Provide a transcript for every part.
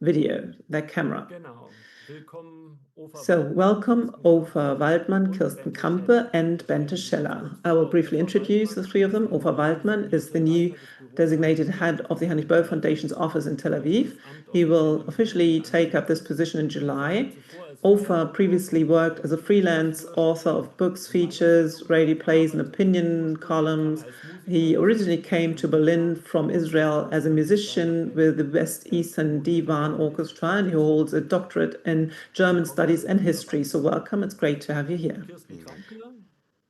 video, their camera. Genau. Willkommen, Ofer So, Waldmann, welcome Kirsten Ofer Kampe Waldmann, und Kirsten Bente Kampe, Scheller. and Ich stelle Bente die mal Scheller. kurz I will vor. briefly Ofer introduce the Waldmann three of them. ist der Ofer neu Waldmann is the designierte new Leiter des Büros designated Heinrich-Böll head of the in Heinrich-Böll Tel Aviv. Foundation's office in Tel Er wird Aviv. dieses Amt He offiziell will im officially Juli take up this antreten. position in Er war July. zuvor als Ofer previously worked as a freelance author of books, features, radio plays, and opinion columns. He originally came to Berlin from Israel as a musician with the West Eastern Divan Orchestra, and he holds a doctorate in German studies and history. So welcome, it's great to have you here.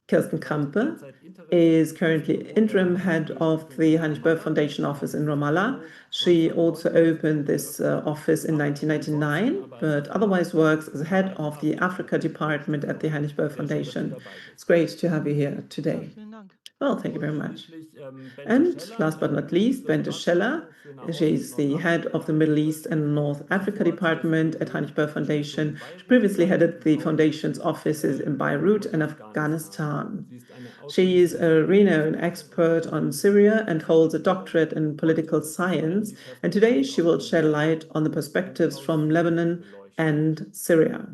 Kirsten Kampe is currently interim head of the Heinrich-Böll Foundation office in Ramallah. She also opened this office in 1999, but otherwise works as head of the Africa department at the Heinrich-Böll Foundation. It's great to have you here today. Well, thank you very much. And last but not least, Bente Scheller. She's the head of the Middle East and North Africa department at Heinrich-Böll Foundation. She previously headed the foundation's offices in Beirut and Afghanistan. She is a renowned expert on Syria and holds a doctorate in political science. And today she will shed light on the perspectives from Lebanon and Syria.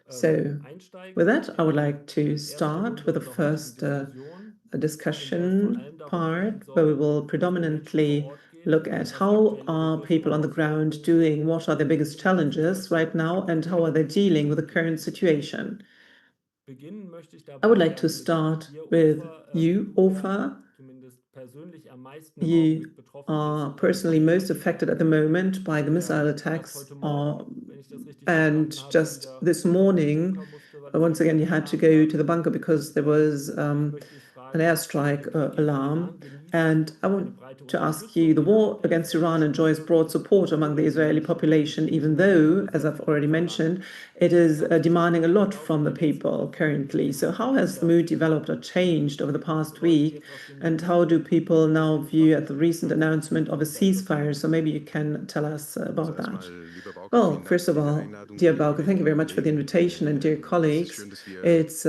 So with that, I would like to start with the first discussion part, where we will predominantly look at how are people on the ground doing, what are the biggest challenges right now, and how are they dealing with the current situation. I would like to start with you, Ofer. You are personally most affected at the moment by the missile attacks, and just this morning, once again, you had to go to the bunker because there was an airstrike alarm. And I want to ask you, the war against Iran enjoys broad support among the Israeli population, even though, as I've already mentioned, it is demanding a lot from the people currently. So how has the mood developed or changed over the past week? And how do people now view at the recent announcement of a ceasefire? So maybe you can tell us about that. Well, first of all, dear Bauke, thank you very much for the invitation, and dear colleagues, it's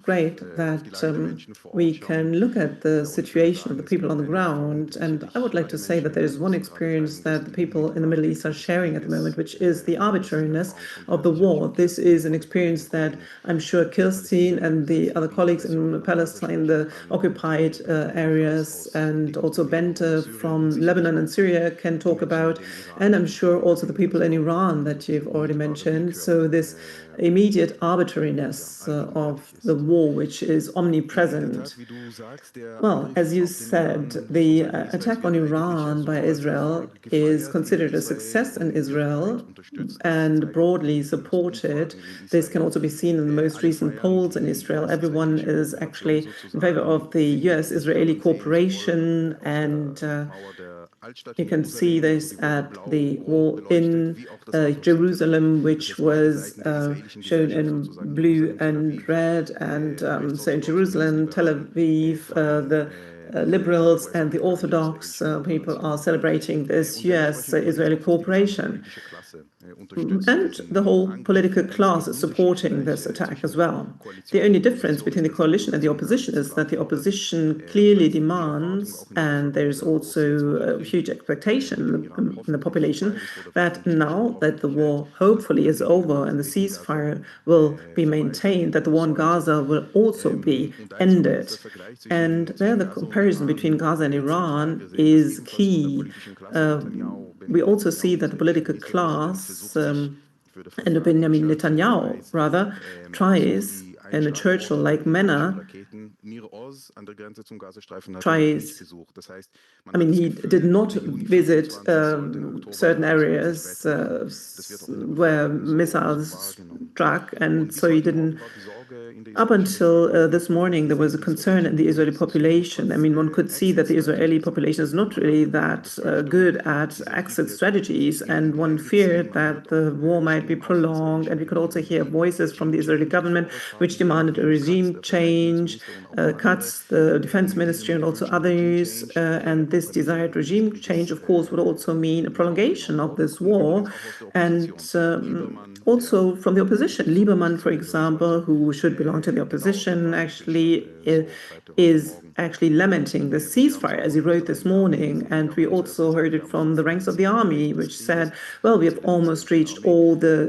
great that we can look at the situation of the people on the ground. And I would like to say that there's one experience that the people in the Middle East are sharing at the moment, which is the arbitrariness of the war. This is an experience that I'm sure Kirsten and the other colleagues in Palestine, the occupied areas, and also Bente from Lebanon and Syria can talk about. And I'm sure also the people in Iran that you've already mentioned. So this immediate arbitrariness of the war, which is omnipresent. Well, as you said, the attack on Iran by Israel is considered a success in Israel and broadly supported. This can also be seen in the most recent polls in Israel. Everyone is actually in favor of the US-Israeli cooperation, and you can see this at the wall in Jerusalem, which was shown in blue and red. And so in Jerusalem, Tel Aviv, the liberals and the Orthodox people are celebrating this US-Israeli cooperation. And the whole political class is supporting this attack as well. The only difference between the coalition and the opposition is that the opposition clearly demands, and there's also a huge expectation in the population, that now that the war hopefully is over and the ceasefire will be maintained, that the war in Gaza will also be ended. And there the comparison between Gaza and Iran is key. We also see that the political class and Benjamin Netanyahu rather tries, in a Churchill-like manner, he did not visit certain areas where missiles struck, and so he didn't. Up until this morning, there was a concern in the Israeli population. One could see that the Israeli population is not really that good at exit strategies, and one feared that the war might be prolonged. And we could also hear voices from the Israeli government which demanded a regime change, cuts the defense ministry and also others. And this desired regime change, of course, would also mean a prolongation of this war. And also from the opposition. Lieberman, for example, who should belong to the opposition, actually is actually lamenting the ceasefire, as he wrote this morning. And we also heard it from the ranks of the army, which said, well, we have almost reached all the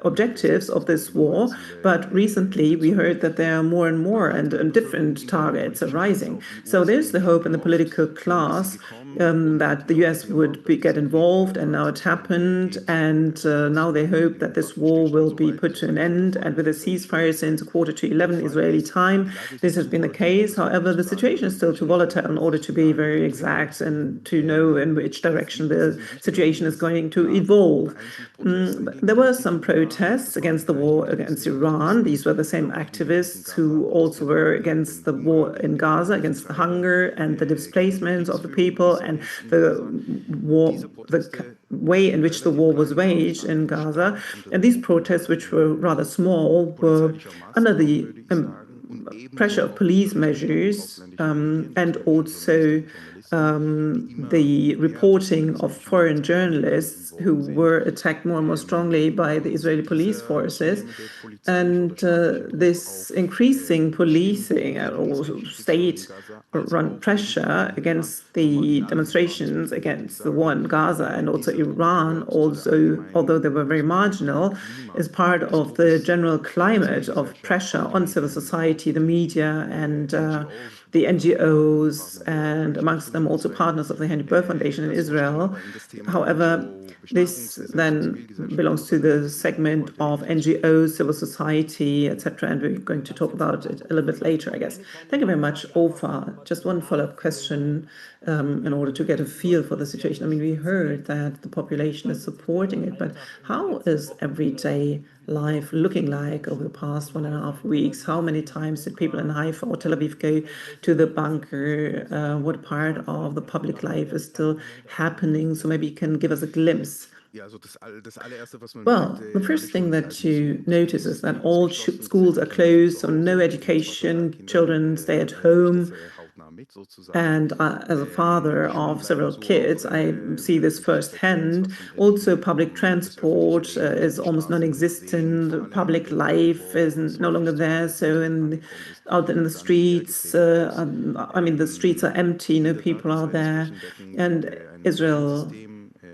objectives of this war. But recently we heard that there are more and more and different targets arising. So there's the hope in the political class that the US would get involved, and now it happened. And now they hope that this war will be put to an end. And with a ceasefire since 11:15 Israeli time, this has been the case. However, the situation is still too volatile in order to be very exact and to know in which direction the situation is going to evolve. There were some protests against the war against Iran. These were the same activists who also were against the war in Gaza, against the hunger and the displacements of the people and the war, the way in which the war was waged in Gaza. And these protests, which were rather small, were under the pressure of police measures and also the reporting of foreign journalists who were attacked more and more strongly by the Israeli police forces. And this increasing policing or state-run pressure against the demonstrations against the war in Gaza and also Iran, also, although they were very marginal, is part of the general climate of pressure on civil society, the media, and the NGOs, and amongst them also partners of the Heinrich-Böll Foundation in Israel. However, this then belongs to the segment of NGOs, civil society, etc., and we're going to talk about it a little bit later, I guess. Thank you very much, Ofa. Just one follow-up question in order to get a feel for the situation. I mean, we heard that the population is supporting it, but how is everyday life looking like over the past 1.5 weeks? How many times did people in Haifa or Tel Aviv go to the bunker? What part of the public life is still happening? So maybe you can give us a glimpse. Well, the first thing that you notice is that all schools are closed, so no education, children stay at home. And as a father of several kids, I see this firsthand. Also, public transport is almost non-existent. Public life is no longer there. So out in the streets, I mean, the streets are empty. No people are there. And Israel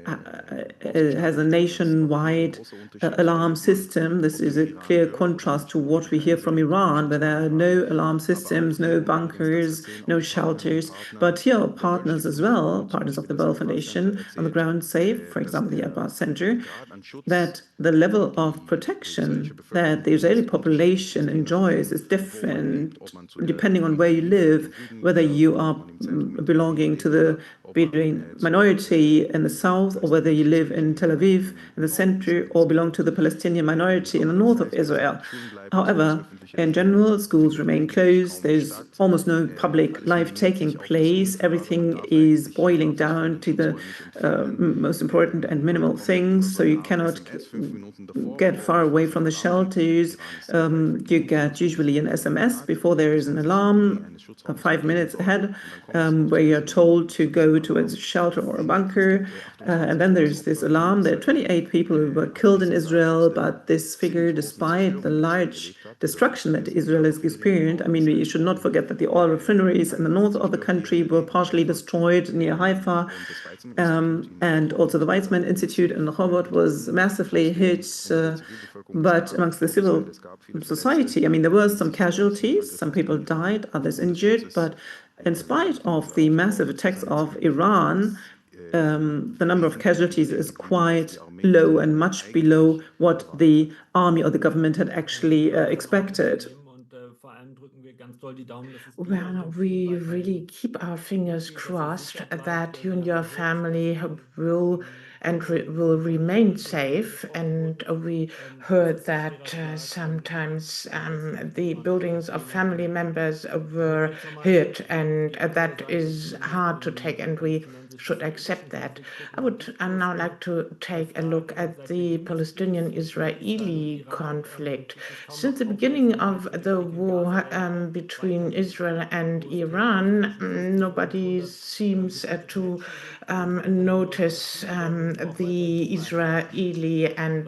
has a nationwide alarm system. This is a clear contrast to what we hear from Iran, where there are no alarm systems, no bunkers, no shelters. But here are partners as well, partners of the Böll Foundation on the ground say, for example, the Abbas Center, that the level of protection that the Israeli population enjoys is different depending on where you live, whether you are belonging to the Bedouin minority in the south, or whether you live in Tel Aviv in the center, or belong to the Palestinian minority in the north of Israel. However, in general, schools remain closed. There's almost no public life taking place. Everything is boiling down to the most important and minimal things. So you cannot get far away from the shelters. You get usually an SMS before there is an alarm, 5 minutes ahead, where you're told to go to a shelter or a bunker. And then there's this alarm. There are 28 people who were killed in Israel, but this figure, despite the large destruction that Israel has experienced, I mean, we should not forget that the oil refineries in the north of the country were partially destroyed near Haifa, and also the Weizmann Institute in Rehovot was massively hit. But amongst the civil society, I mean, there were some casualties. Some people died, others injured, but in spite of the massive attacks of Iran, the number of casualties is quite low and much below what the army or the government had actually expected. Well, we really keep our fingers crossed that you and your family will remain safe. And we heard that sometimes the buildings of family members were hit, and that is hard to take, and we should accept that. I would now like to take a look at the Palestinian-Israeli conflict. Since the beginning of the war between Israel and Iran, nobody seems to notice the Israeli and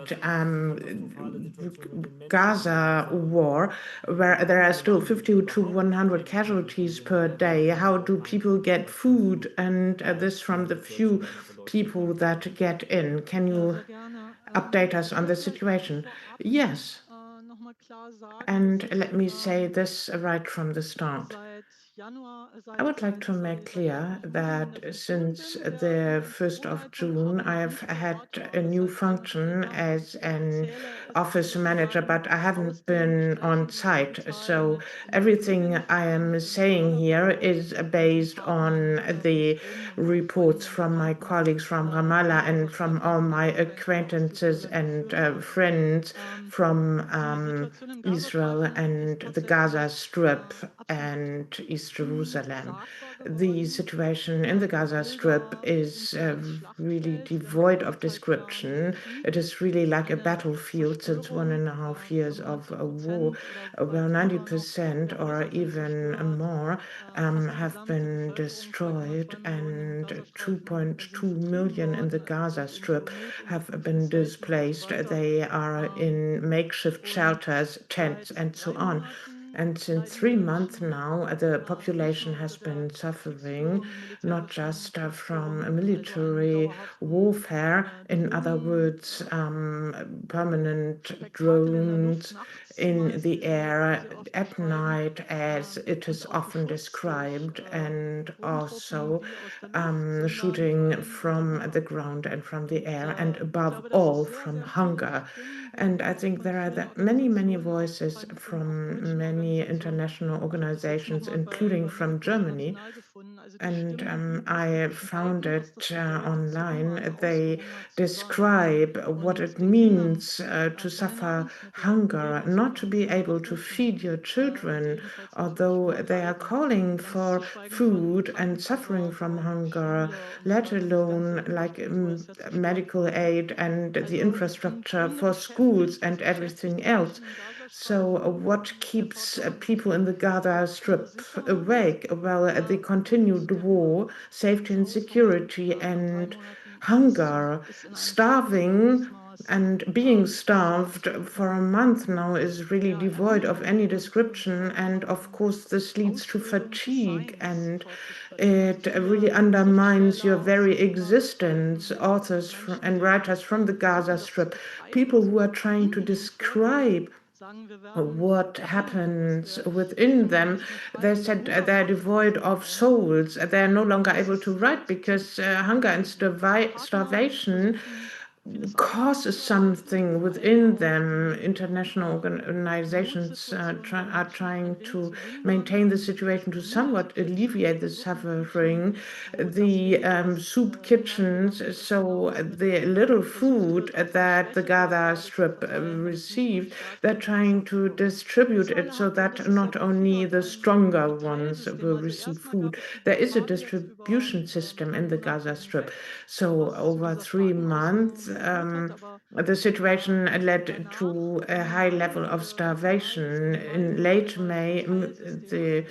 Gaza war, where there are still 50 to 100 casualties per day. How do people get food, and this from the few people that get in? Can you update us on the situation? Yes. And let me say this right from the start. I would like to make clear that since the 1st of June, I have had a new function as an office manager, but I haven't been on site. So everything I am saying here is based on the reports from my colleagues from Ramallah and from all my acquaintances and friends from Israel and the Gaza Strip and East Jerusalem. The situation in the Gaza Strip is really devoid of description. It is really like a battlefield since 1.5 years of a war. Well, 90% or even more have been destroyed, and 2.2 million in the Gaza Strip have been displaced. They are in makeshift shelters, tents, and so on. And since 3 months now, the population has been suffering, not just from military warfare, in other words, permanent drones in the air at night, as it is often described, and also shooting from the ground and from the air, and above all, from hunger. And I think there are many, many voices from many international organizations, including from Germany. And I found it online. They describe what it means to suffer hunger, not to be able to feed your children, although they are calling for food and suffering from hunger, let alone like medical aid and the infrastructure for schools and everything else. So what keeps people in the Gaza Strip awake? Well, the continued war, safety and security, and hunger. Starving and being starved for a month now is really devoid of any description. And of course, this leads to fatigue, and it really undermines your very existence. Authors and writers from the Gaza Strip, people who are trying to describe what happens within them, they said they're devoid of souls. They're no longer able to write because hunger and starvation causes something within them. International organizations are trying to maintain the situation to somewhat alleviate the suffering. The soup kitchens, so the little food that the Gaza Strip received, they're trying to distribute it so that not only the stronger ones will receive food. There is a distribution system in the Gaza Strip. So over 3 months, the situation led to a high level of starvation. In late May, the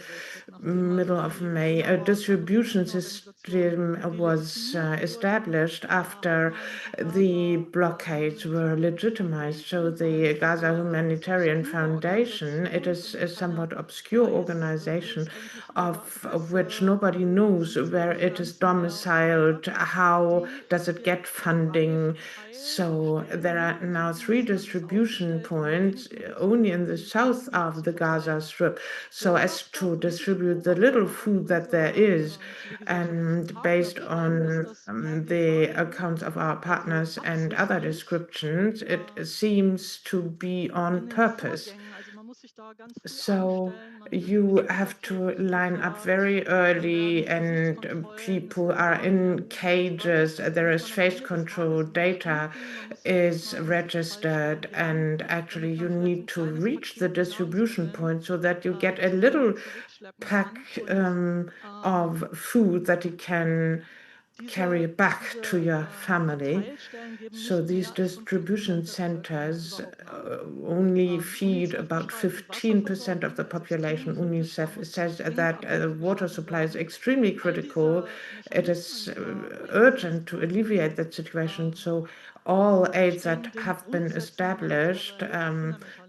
middle of May, a distribution system was established after the blockades were legitimized. So the Gaza Humanitarian Foundation, it is a somewhat obscure organization of which nobody knows where it is domiciled, how does it get funding. So there are now 3 distribution points only in the south of the Gaza Strip, so as to distribute the little food that there is. And based on the accounts of our partners and other descriptions, it seems to be on purpose. So you have to line up very early, and people are in cages. There is face control, data is registered, and actually you need to reach the distribution point so that you get a little pack of food that you can carry back to your family. So these distribution centers only feed about 15% of the population. UNICEF says that water supply is extremely critical. It is urgent to alleviate that situation. So all aids that have been established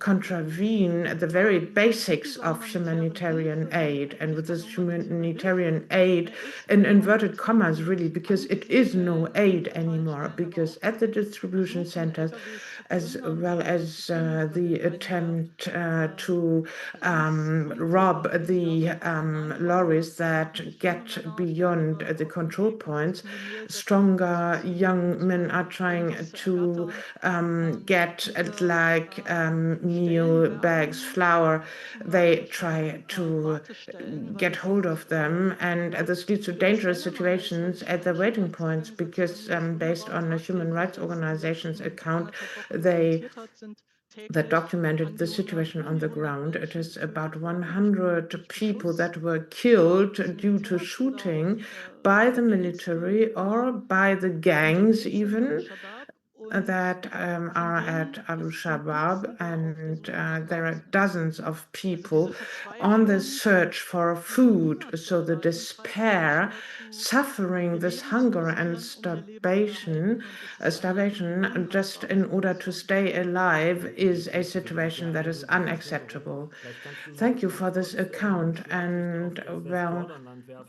contravene the very basics of humanitarian aid. And with this humanitarian aid, in inverted commas, really, because it is no aid anymore, because at the distribution centers, as well as the attempt to rob the lorries that get beyond the control points, stronger young men are trying to get like meal bags, flour. They try to get hold of them, and this leads to dangerous situations at the waiting points because based on a human rights organization's account, that documented the situation on the ground. It is about 100 people that were killed due to shooting by the military or by the gangs even that are at Abu Shabaab, and there are dozens of people on the search for food. So the despair, suffering this hunger and starvation just in order to stay alive is a situation that is unacceptable. Thank you for this account, and well,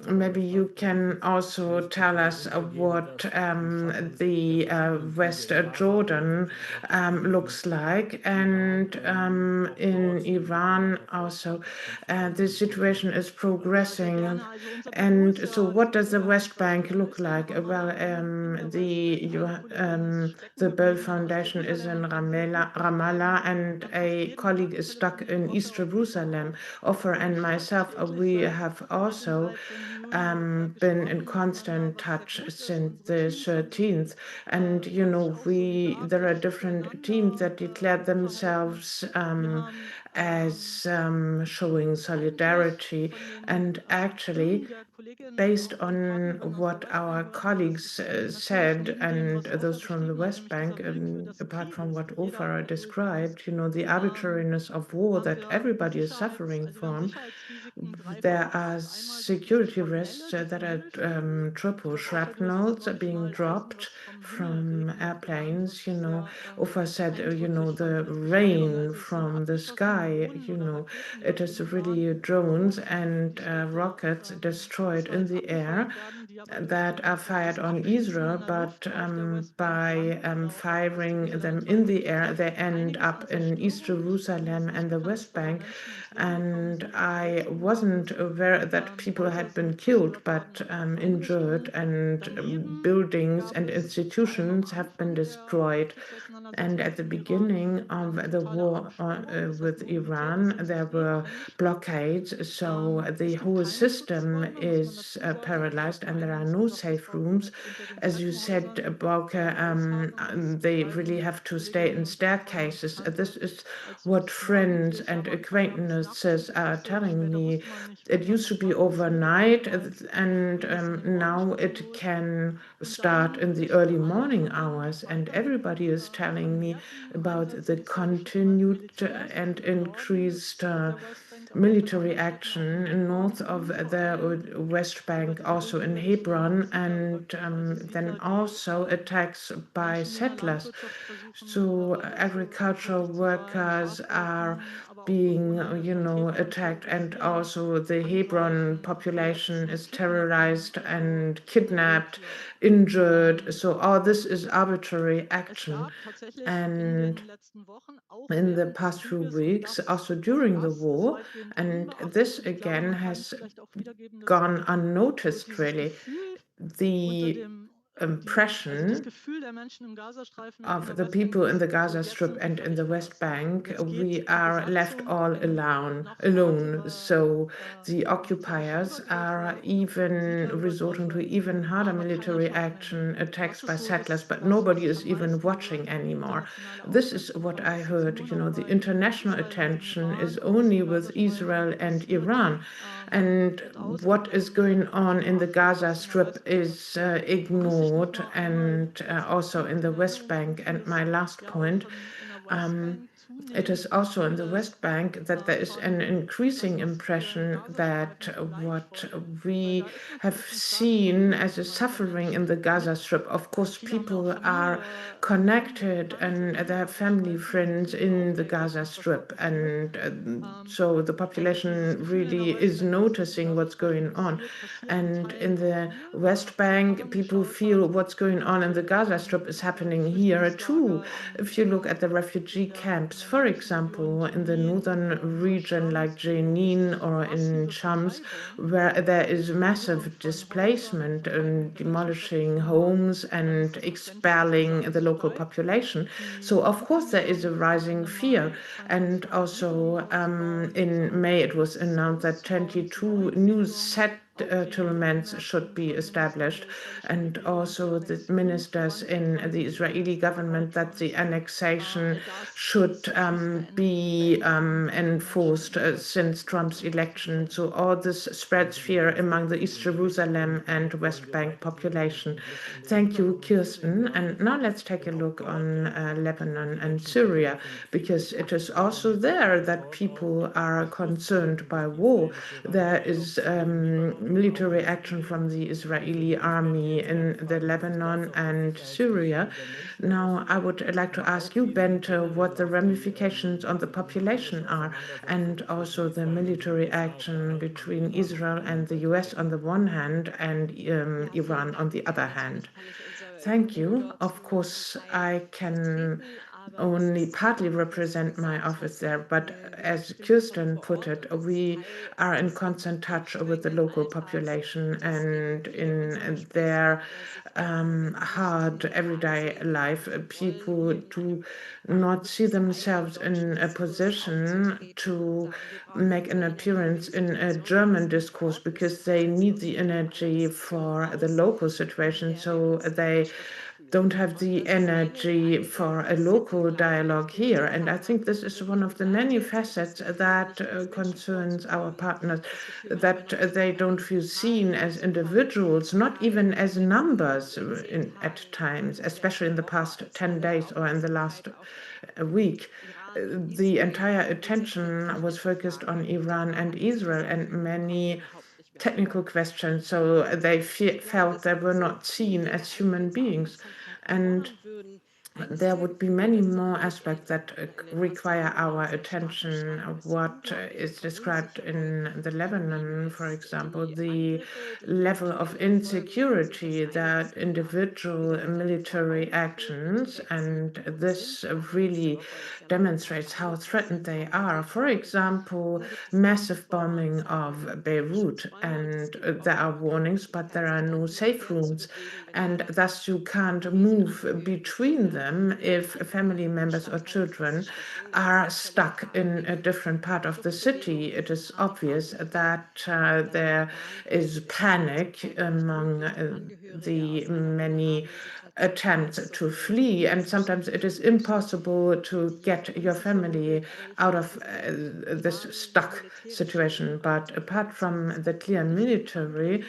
maybe you can also tell us what the West Jordan looks like, and in Iran also the situation is progressing. And so what does the West Bank look like? Well, the Böll Foundation is in Ramallah, and a colleague is stuck in East Jerusalem. Ofer and myself, we have also been in constant touch since the 13th. And, you know, there are different teams that declared themselves as showing solidarity. And actually, based on what our colleagues said, and those from the West Bank, apart from what Ofer described, you know, the arbitrariness of war that everybody is suffering from, there are security risks that are triple shrapnels being dropped from airplanes. You know, Ofer said, you know, the rain from the sky, you know, it is really drones and rockets destroyed in the air that are fired on Israel, but by firing them in the air, they end up in East Jerusalem and the West Bank. And I wasn't aware that people had been killed, but injured, and buildings and institutions have been destroyed. And at the beginning of the war with Iran, there were blockades, so the whole system is paralyzed, and there are no safe rooms. As you said, Bauke, they really have to stay in staircases. This is what friends and acquaintances are telling me. It used to be overnight, and now it can start in the early morning hours, and everybody is telling me about the continued and increased military action north of the West Bank, also in Hebron, and then also attacks by settlers. So agricultural workers are being, you know, attacked, and also the Hebron population is terrorized and kidnapped, injured. So all this is arbitrary action. And in the past few weeks, also during the war, and this again has gone unnoticed, really, the impression of the people in the Gaza Strip and in the West Bank, we are left all alone. So the occupiers are even resorting to even harder military action, attacks by settlers, but nobody is even watching anymore. This is what I heard. You know, the international attention is only with Israel and Iran. and what is going on in the Gaza Strip is ignored, and also in the West Bank. And my last point, it is also in the West Bank that there is an increasing impression that what we have seen as a suffering in the Gaza Strip, of course, people are connected and they have family, friends in the Gaza Strip, and so the population really is noticing what's going on. And in the West Bank, people feel what's going on in the Gaza Strip is happening here too. If you look at the refugee camps, for example, in the northern region like Jenin or in Shams, where there is massive displacement and demolishing homes and expelling the local population. So of course there is a rising fear. And also in May it was announced that 22 new settlements should be established, and also the ministers in the Israeli government that the annexation should be enforced since Trump's election. So all this spreads fear among the East Jerusalem and West Bank population. Thank you, Kirsten. And now let's take a look on Lebanon and Syria, because it is also there that people are concerned by war. There is military action from the Israeli army in the Lebanon and Syria. Now, I would like to ask you, Bente, what the ramifications on the population are, and also the military action between Israel and the US on the one hand and Iran on the other hand. Thank you. Of course, I can only partly represent my office there, but as Kirsten put it, we are in constant touch with the local population and in their hard everyday life. People do not see themselves in a position to make an appearance in a German discourse because they need the energy for the local situation, so they don't have the energy for a local dialogue here. And I think this is one of the many facets that concerns our partners, that they don't feel seen as individuals, not even as numbers at times, especially in the past 10 days or in the last week. The entire attention was focused on Iran and Israel and many technical questions, so they felt they were not seen as human beings. And there would be many more aspects that require our attention. What is described in the Lebanon, for example, the level of insecurity, that individual military actions, and this really demonstrates how threatened they are. For example, massive bombing of Beirut, and there are warnings, but there are no safe rooms, and thus you can't move between them if family members or children are stuck in a different part of the city. It is obvious that there is panic among the many attempts to flee, and sometimes it is impossible to get your family out of this stuck situation. But apart from the clear military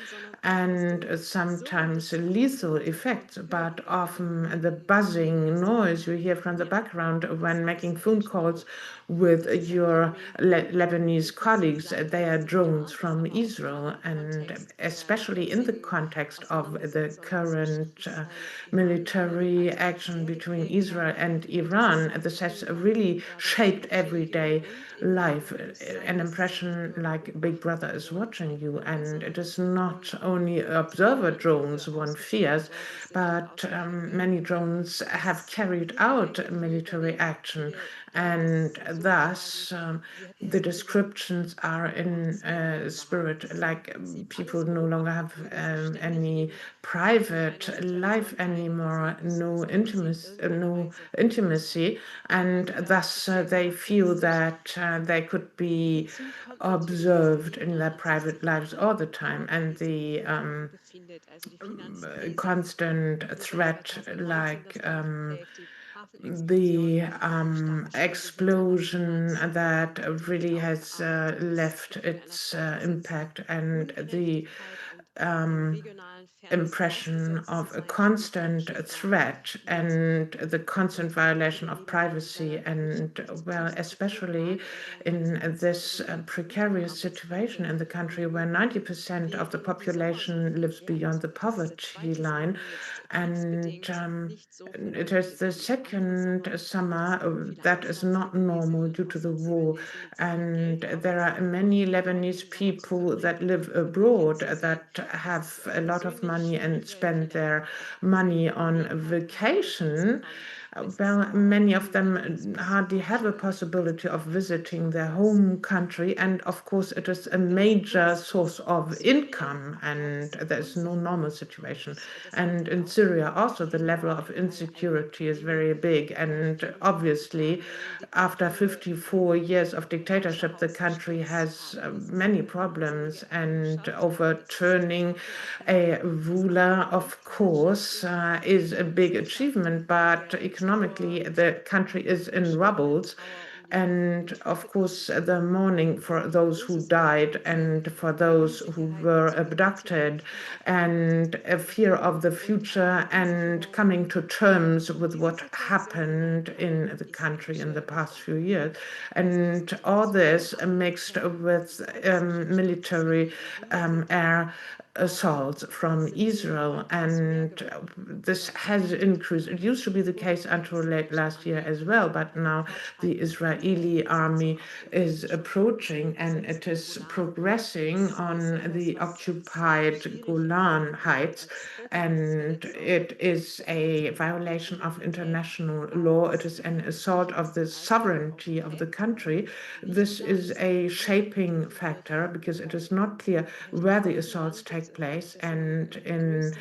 and sometimes lethal effects, but often the buzzing noise you hear from the background when making phone calls with your Lebanese colleagues, they are drones from Israel, and especially in the context of the current military action between Israel and Iran, this has really shaped everyday life, an impression like Big Brother is watching you. And it is not only observer drones one fears, but many drones have carried out military action, and thus the descriptions are in spirit, like people no longer have any private life anymore, no intimacy, and thus they feel that they could be observed in their private lives all the time, and the constant threat like the explosion that really has left its impact, and the impression of a constant threat and the constant violation of privacy, and well, especially in this precarious situation in the country where 90% of the population lives beyond the poverty line. And it is the second summer that is not normal due to the war. And there are many Lebanese people that live abroad that have a lot of money and spend their money on vacation. Well, many of them hardly have a possibility of visiting their home country, and of course it is a major source of income, and there's no normal situation. And in Syria also the level of insecurity is very big, and obviously after 54 years of dictatorship the country has many problems, and overturning a ruler, of course, is a big achievement, but economically the country is in rubbles. And of course, the mourning for those who died and for those who were abducted, and a fear of the future, and coming to terms with what happened in the country in the past few years. And all this mixed with military air assaults from Israel, and this has increased. It used to be the case until late last year as well, but now the Israeli army is approaching, and it is progressing on the occupied Golan Heights, and it is a violation of international law. It is an assault of the sovereignty of the country. This is a shaping factor because it is not clear where the assaults take place, and in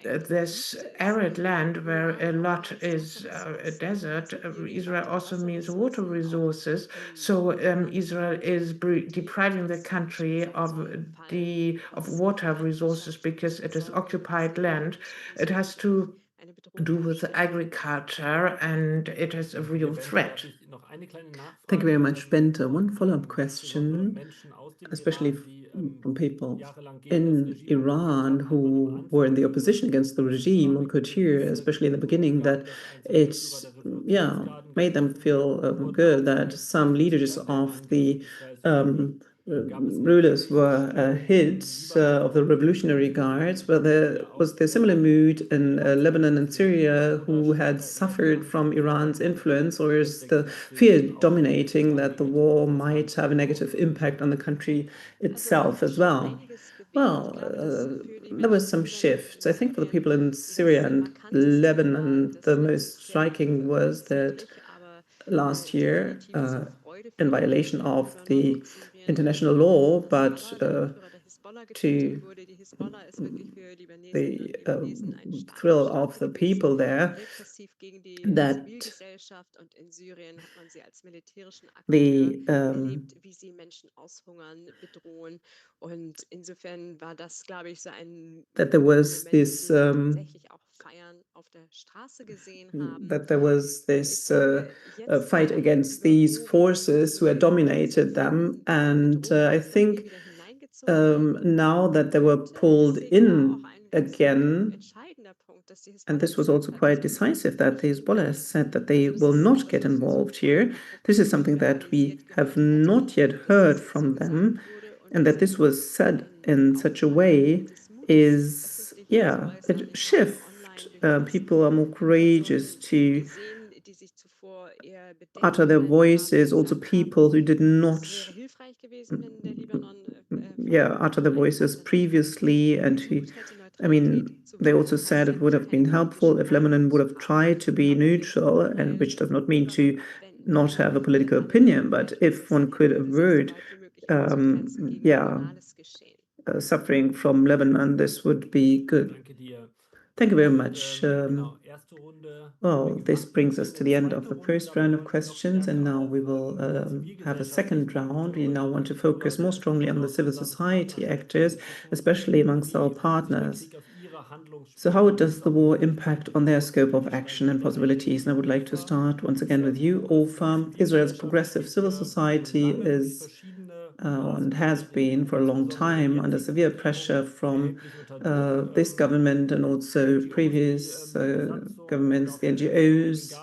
this arid land where a lot is a desert, Israel also means water resources. So Israel is depriving the country of water resources because it is occupied land. It has to do with agriculture, and it is a real threat. Thank you very much, Bente. One follow-up question, especially from people in Iran who were in the opposition against the regime. One could hear, especially in the beginning, that it's, yeah, made them feel good that some leaders of the rulers were hits of the Revolutionary Guards, but there was the similar mood in Lebanon and Syria, who had suffered from Iran's influence, or is the fear dominating that the war might have a negative impact on the country itself as well? Well, there were some shifts. I think for the people in Syria and Lebanon, the most striking was that last year, in violation of the international law, but to the thrill of the people there, that the that there was this fight against these forces who had dominated them, and I think now that they were pulled in again, and this was also quite decisive, that the Hezbollah said that they will not get involved here. This is something that we have not yet heard from them, and that this was said in such a way is, yeah, a shift. People are more courageous to utter their voices. Also, people who did not utter their voices previously, and who, I mean, they also said it would have been helpful if Lebanon would have tried to be neutral, and which does not mean to not have a political opinion, but if one could avert suffering from Lebanon, this would be good. Thank you very much. Well, this brings us to the end of the first round of questions, and now we will have a second round. We now want to focus more strongly on the civil society actors, especially amongst our partners. So how does the war impact on their scope of action and possibilities? And I would like to start once again with you, Ofer. Israel's progressive civil society is and has been for a long time under severe pressure from this government and also previous governments, the NGOs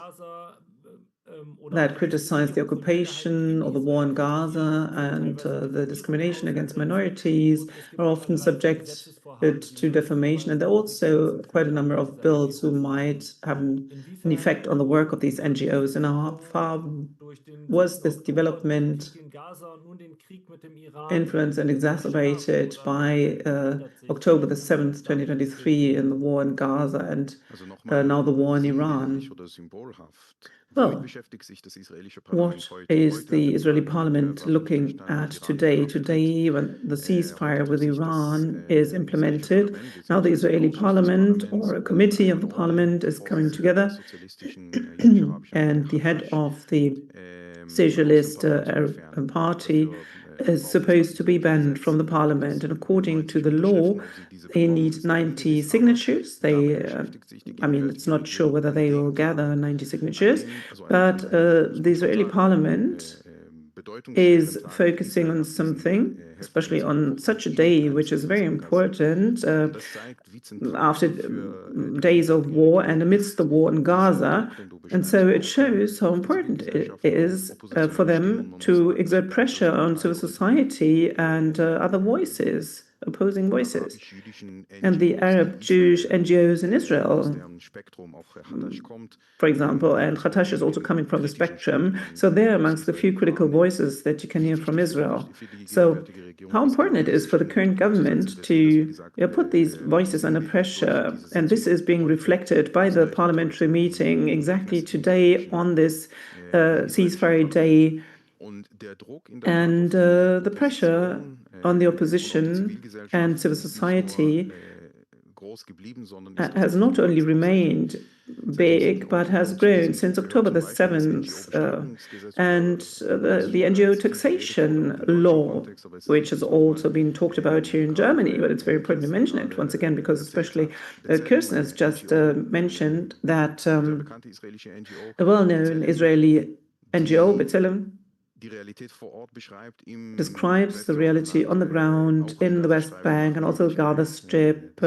that criticize the occupation or the war in Gaza and the discrimination against minorities are often subjected to defamation. And there are also quite a number of bills who might have an effect on the work of these NGOs. And how far was this development influenced and exacerbated by October the 7th, 2023, in the war in Gaza and now the war in Iran? Well, what is the Israeli parliament looking at today? Today, when the ceasefire with Iran is implemented, now the Israeli parliament or a committee of the parliament is coming together, and the head of the Socialist Arab Party is supposed to be banned from the parliament. And according to the law, they need 90 signatures. I mean, it's not sure whether they will gather 90 signatures, but the Israeli parliament is focusing on something, especially on such a day, which is very important after days of war and amidst the war in Gaza. And so it shows how important it is for them to exert pressure on civil society and other voices, opposing voices. And the Arab Jewish NGOs in Israel, for example, and Hatash is also coming from the spectrum. So they're amongst the few critical voices that you can hear from Israel. So how important it is for the current government to put these voices under pressure. And this is being reflected by the parliamentary meeting exactly today on this ceasefire day. And the pressure on the opposition and civil society has not only remained big, but has grown since October the 7th. And the NGO taxation law, which has also been talked about here in Germany, but it's very important to mention it once again, because especially Kirsten has just mentioned that a well-known Israeli NGO, B'Tselem, describes the reality on the ground in the West Bank and also the Gaza Strip.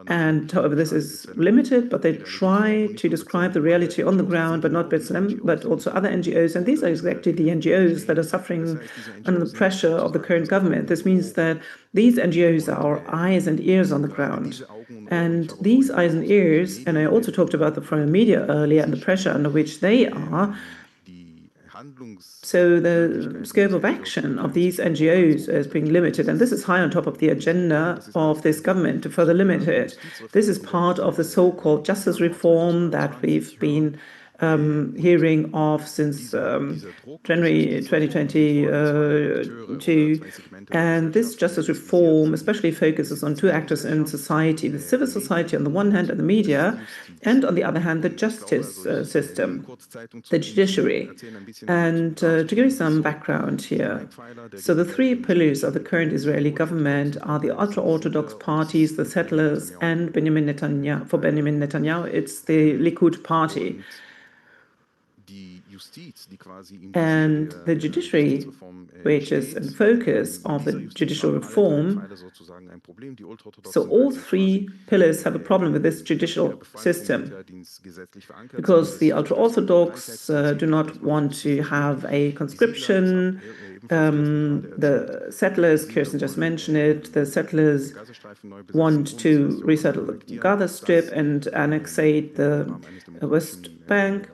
And however, this is limited, but they try to describe the reality on the ground, but not B'Tselem, but also other NGOs. And these are exactly the NGOs that are suffering under the pressure of the current government. This means that these NGOs are eyes and ears on the ground. And these eyes and ears, and I also talked about the foreign media earlier and the pressure under which they are. So the scope of action of these NGOs is being limited, and this is high on top of the agenda of this government to further limit it. This is part of the so-called justice reform that we've been hearing of since January 2022. And this justice reform especially focuses on two actors in society, the civil society on the one hand and the media, and on the other hand, the justice system, the judiciary. And to give you some background here, so the three pillars of the current Israeli government are the ultra-Orthodox parties, the settlers, and Benjamin Netanyahu. For Benjamin Netanyahu, it's the Likud party. And the judiciary, which is in focus of the judicial reform, so all three pillars have a problem with this judicial system, because the ultra-Orthodox do not want to have a conscription. The settlers, Kirsten just mentioned it, the settlers want to resettle the Gaza Strip and annexate the West Bank.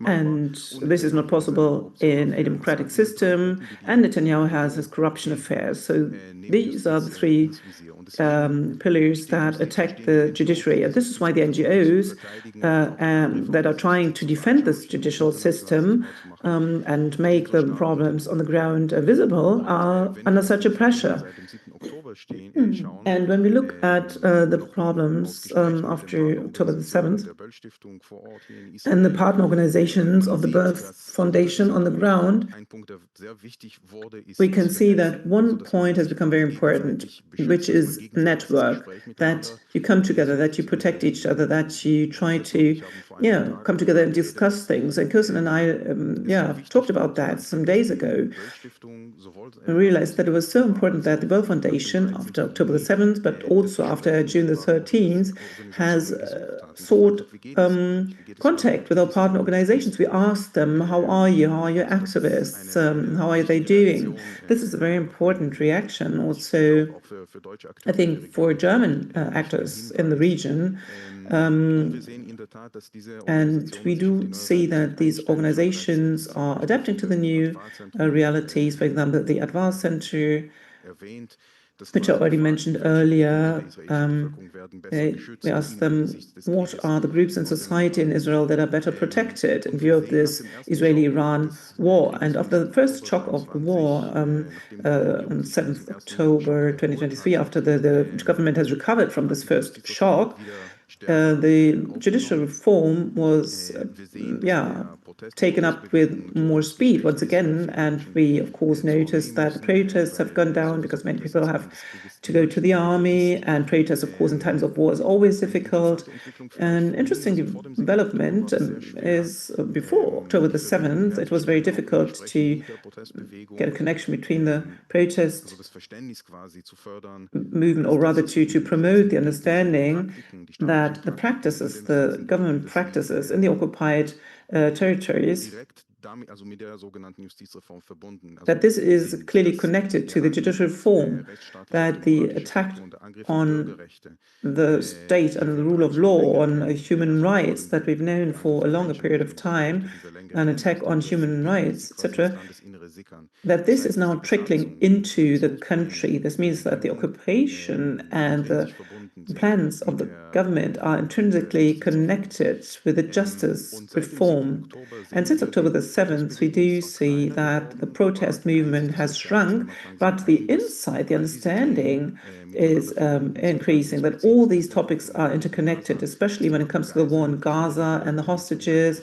And this is not possible in a democratic system, and Netanyahu has his corruption affairs. So these are the three pillars that attack the judiciary. And this is why the NGOs that are trying to defend this judicial system and make the problems on the ground visible are under such a pressure. And when we look at the problems after October the 7th, and the partner organizations of the Böll Foundation on the ground, we can see that one point has become very important, which is network, that you come together, that you protect each other, that you try to, come together and discuss things. And Kirsten and I, talked about that some days ago. I realized that it was so important that the Böll Foundation, after October the 7th, but also after June the 13th, has sought contact with our partner organizations. We asked them, how are you? How are your activists? How are they doing? This is a very important reaction also, I think, for German actors in the region. And we do see that these organizations are adapting to the new realities. For example, the Advanced Center, which I already mentioned earlier. We asked them, what are the groups in society in Israel that are better protected in view of this Israeli-Iran war? And after the first shock of the war on 7th October 2023, after the government has recovered from this first shock, the judicial reform was taken up with more speed once again, and we of course noticed that the protests have gone down because many people have to go to the army, and protests of course in times of war is always difficult. An interesting development is before October the 7th, it was very difficult to get a connection between the protest movement, or rather to promote the understanding that the practices, the government practices in the occupied territories, that this is clearly connected to the judicial reform, that the attack on the state and the rule of law, on human rights that we've known for a longer period of time, an attack on human rights, etc., that this is now trickling into the country. This means that the occupation and the plans of the government are intrinsically connected with the justice reform. And since October the 7th, we do see that the protest movement has shrunk, but the insight, the understanding is increasing, that all these topics are interconnected, especially when it comes to the war in Gaza and the hostages,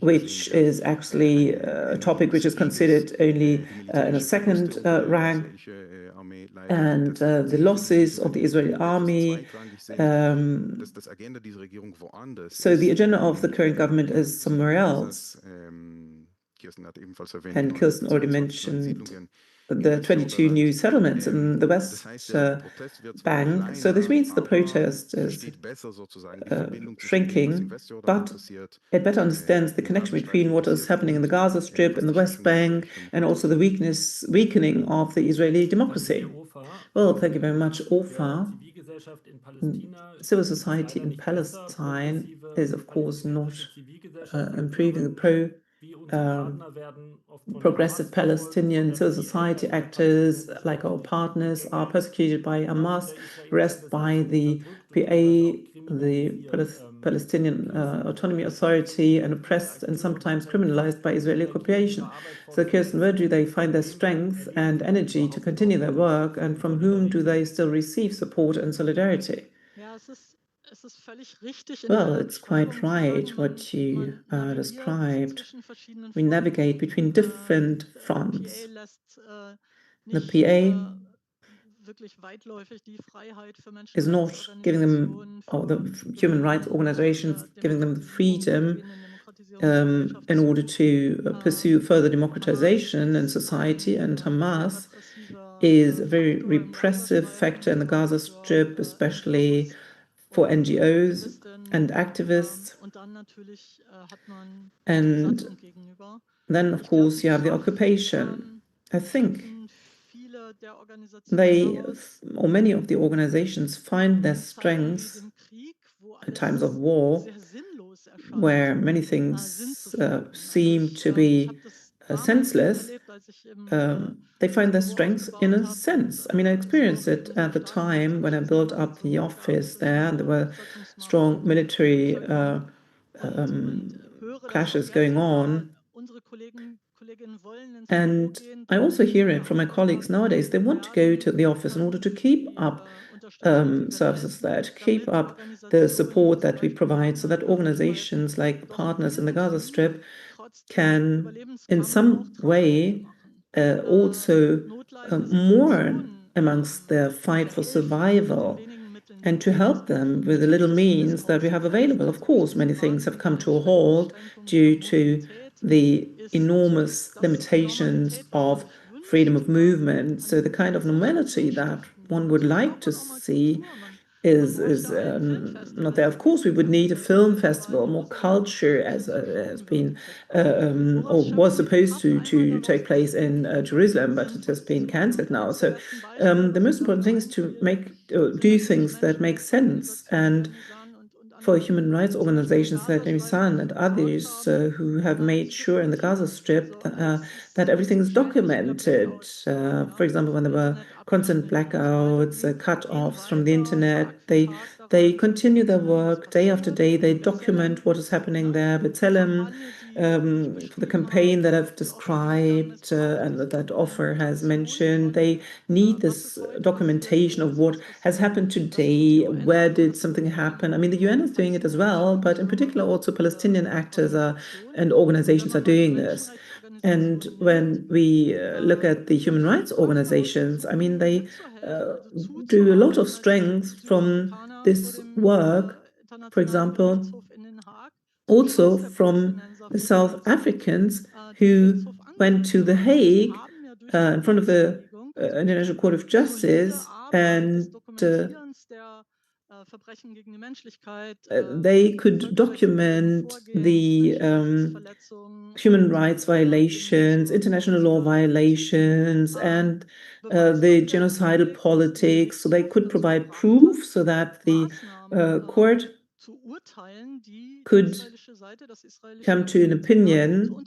which is actually a topic which is considered only in a second rank, and the losses of the Israeli army. So the agenda of the current government is somewhere else. And Kirsten already mentioned the 22 new settlements in the West Bank. So this means the protest is shrinking, but it better understands the connection between what is happening in the Gaza Strip, in the West Bank, and also the weakening of the Israeli democracy. Well, thank you very much, Ofa. Civil society in Palestine is, of course, not improving. The progressive Palestinian civil society actors, like our partners, are persecuted by Hamas, harassed by the PA, the Palestinian Autonomy Authority, and oppressed and sometimes criminalized by Israeli occupation. So, Kirsten, where do they find their strength and energy to continue their work, and from whom do they still receive support and solidarity? Well, it's quite right what you described. We navigate between different fronts. The PA is not giving them, or the human rights organizations giving them the freedom in order to pursue further democratization in society, and Hamas is a very repressive factor in the Gaza Strip, especially for NGOs and activists. And then, of course, you have the occupation. I think many of the organizations find their strengths in times of war, where many things seem to be senseless. They find their strengths in a sense. I mean, I experienced it at the time when I built up the office there, and there were strong military clashes going on. And I also hear it from my colleagues nowadays. They want to go to the office in order to keep up services there, to keep up the support that we provide so that organizations like partners in the Gaza Strip can in some way also mourn amongst their fight for survival and to help them with the little means that we have available. Of course, many things have come to a halt due to the enormous limitations of freedom of movement. So the kind of normality that one would like to see is not there. Of course, we would need a film festival, more culture, as has been or was supposed to take place in Jerusalem, but it has been cancelled now. So the most important thing is to do things that make sense. And for human rights organizations like Sun and others who have made sure in the Gaza Strip that everything is documented. For example, when there were constant blackouts, cut-offs from the internet, they continue their work day after day. They document what is happening there. B'Tselem, for the campaign that I've described and that Offer has mentioned, they need this documentation of what has happened today. Where did something happen? I mean, the UN is doing it as well, but in particular also Palestinian actors and organizations are doing this. And when we look at the human rights organizations, I mean, they drew a lot of strength from this work, for example, also from the South Africans who went to The Hague in front of the International Court of Justice and they could document the human rights violations, international law violations, and the genocidal politics. So they could provide proof so that the court could come to an opinion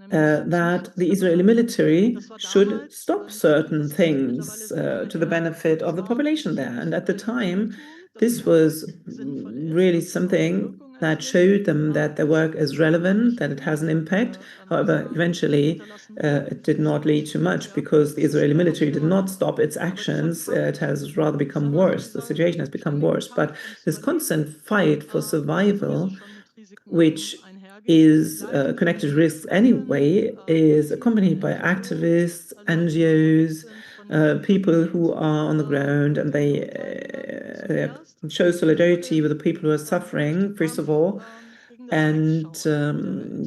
that the Israeli military should stop certain things to the benefit of the population there. And at the time, this was really something that showed them that their work is relevant, that it has an impact. However, eventually, it did not lead to much because the Israeli military did not stop its actions. It has rather become worse. The situation has become worse. But this constant fight for survival, which is connected to risks anyway, is accompanied by activists, NGOs, people who are on the ground, and they show solidarity with the people who are suffering, first of all, and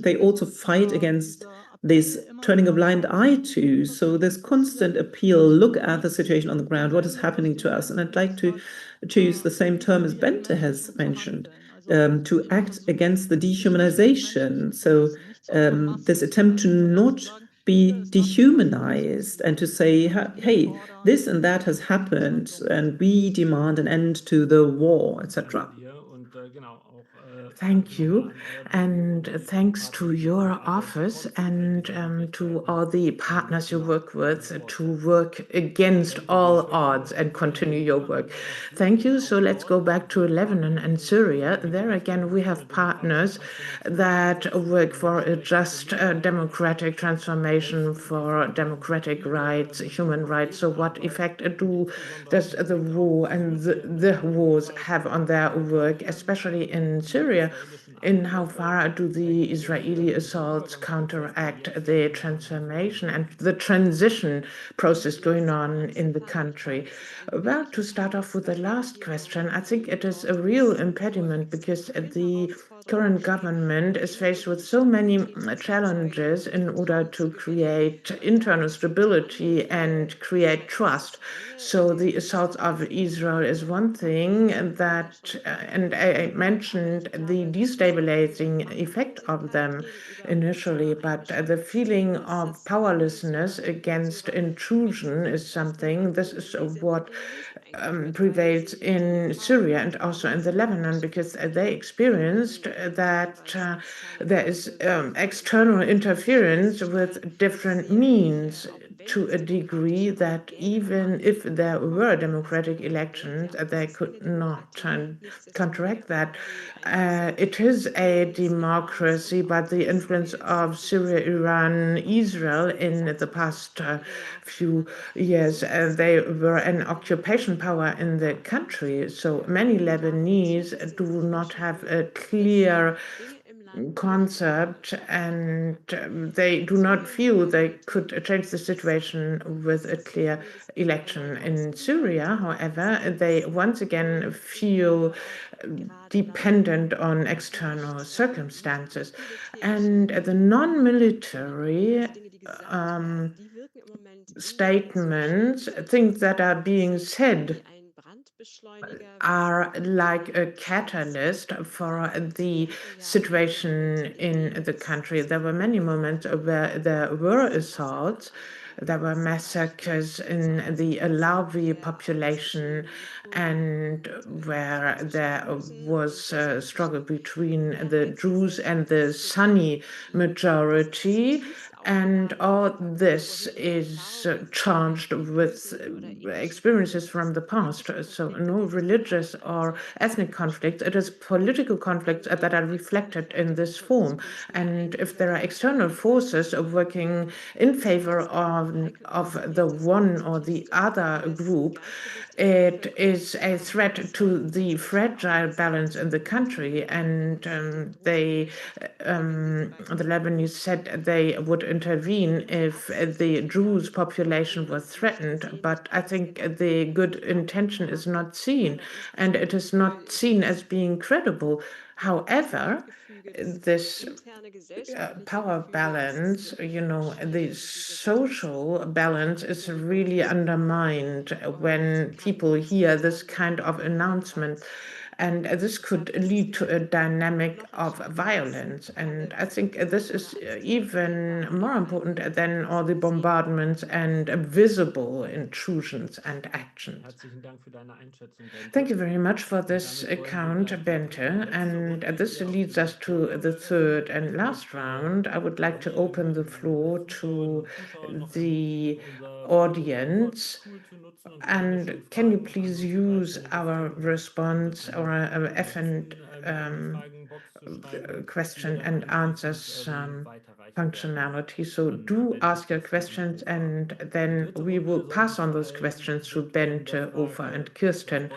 they also fight against this turning a blind eye to. So this constant appeal, look at the situation on the ground, what is happening to us. And I'd like to choose the same term as Bente has mentioned, to act against the dehumanization. So this attempt to not be dehumanized and to say, hey, this and that has happened and we demand an end to the war, etc. Thank you, and thanks to your office and to all the partners you work with to work against all odds and continue your work. Thank you. So let's go back to Lebanon and Syria. There again, we have partners that work for a just democratic transformation, for democratic rights, human rights. So what effect does the war and the wars have on their work, especially in Syria? In how far do the Israeli assaults counteract the transformation and the transition process going on in the country? Well, to start off with the last question, I think it is a real impediment because the current government is faced with so many challenges in order to create internal stability and create trust. So the assaults of Israel is one thing that, and I mentioned the destabilizing effect of them initially, but the feeling of powerlessness against intrusion is something. This is what prevails in Syria and also in the Lebanon, because they experienced that there is external interference with different means to a degree that even if there were democratic elections, they could not counteract that. It is a democracy, but the influence of Syria, Iran, Israel in the past few years, they were an occupation power in the country. So many Lebanese do not have a clear concept, and they do not feel they could change the situation with a clear election. In Syria, however, they once again feel dependent on external circumstances. And the non-military statements, things that are being said, are like a catalyst for the situation in the country. There were many moments where there were assaults, there were massacres in the Alawi population, and where there was a struggle between the Jews and the Sunni majority. And all this is charged with experiences from the past. So no religious or ethnic conflicts. It is political conflicts that are reflected in this form. And if there are external forces working in favor of the one or the other group, it is a threat to the fragile balance in the country. And the Lebanese said they would intervene if the Jews population was threatened. But I think the good intention is not seen, and it is not seen as being credible. However, this power balance, the social balance is really undermined when people hear this kind of announcement. And this could lead to a dynamic of violence. And I think this is even more important than all the bombardments and visible intrusions and actions. Thank you very much for this account, Bente. And this leads us to the third and last round. I would like to open the floor to the audience. And can you please use our response or question and answers functionality? So do ask your questions, and then we will pass on those questions to Bente, Ofer, and Kirsten.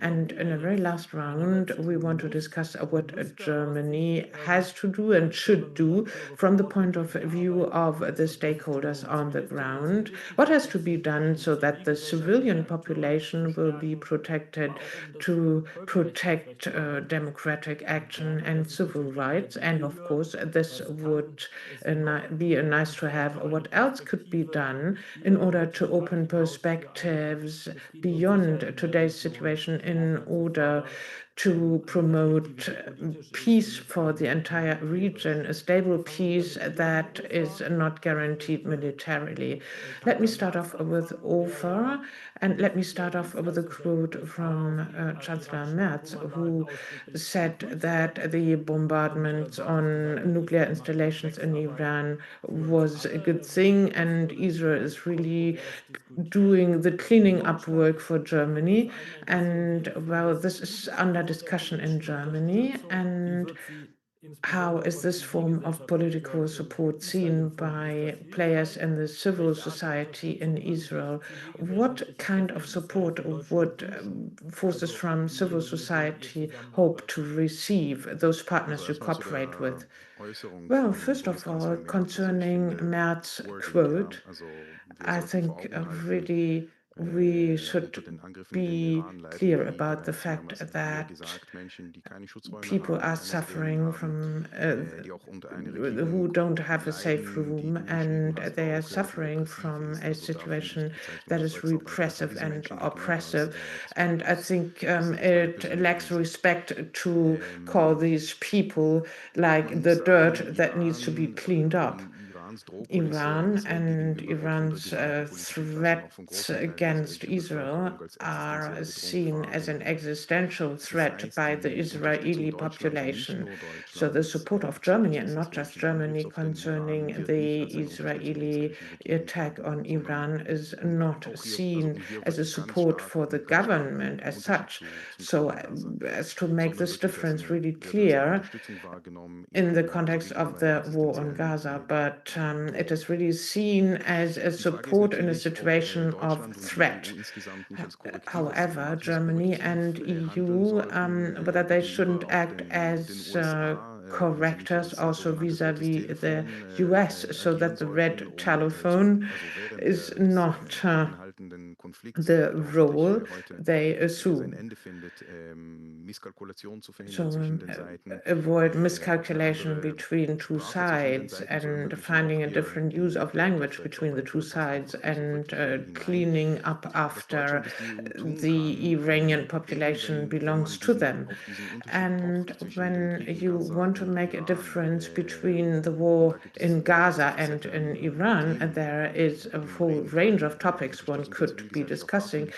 And in the very last round, we want to discuss what Germany has to do and should do from the point of view of the stakeholders on the ground. What has to be done so that the civilian population will be protected, to protect democratic action and civil rights? And of course, this would be a nice to have. What else could be done in order to open perspectives beyond today's situation in order to promote peace for the entire region, a stable peace that is not guaranteed militarily? Let me start off with Ofer, and let me start off with a quote from Chancellor Merz, who said that the bombardments on nuclear installations in Iran was a good thing, and Israel is really doing the cleaning up work for Germany. And well, this is under discussion in Germany. And how is this form of political support seen by players in the civil society in Israel? What kind of support would forces from civil society hope to receive, those partners you cooperate with? Well, first of all, concerning Merz's quote, I think really we should be clear about the fact that people are suffering from who don't have a safe room, and they are suffering from a situation that is repressive and oppressive. And I think it lacks respect to call these people like the dirt that needs to be cleaned up. Iran and Iran's threats against Israel are seen as an existential threat by the Israeli population. So the support of Germany, and not just Germany, concerning the Israeli attack on Iran is not seen as a support for the government as such. So as to make this difference really clear in the context of the war on Gaza, but it is really seen as a support in a situation of threat. However, Germany and EU, whether they shouldn't act as correctors also vis-à-vis the US, so that the red telephone is not the role they assume. So avoid miscalculation between two sides and finding a different use of language between the two sides and cleaning up after the Iranian population belongs to them. And when you want to make a difference between the war in Gaza and in Iran, there is a whole range of topics one could be discussing.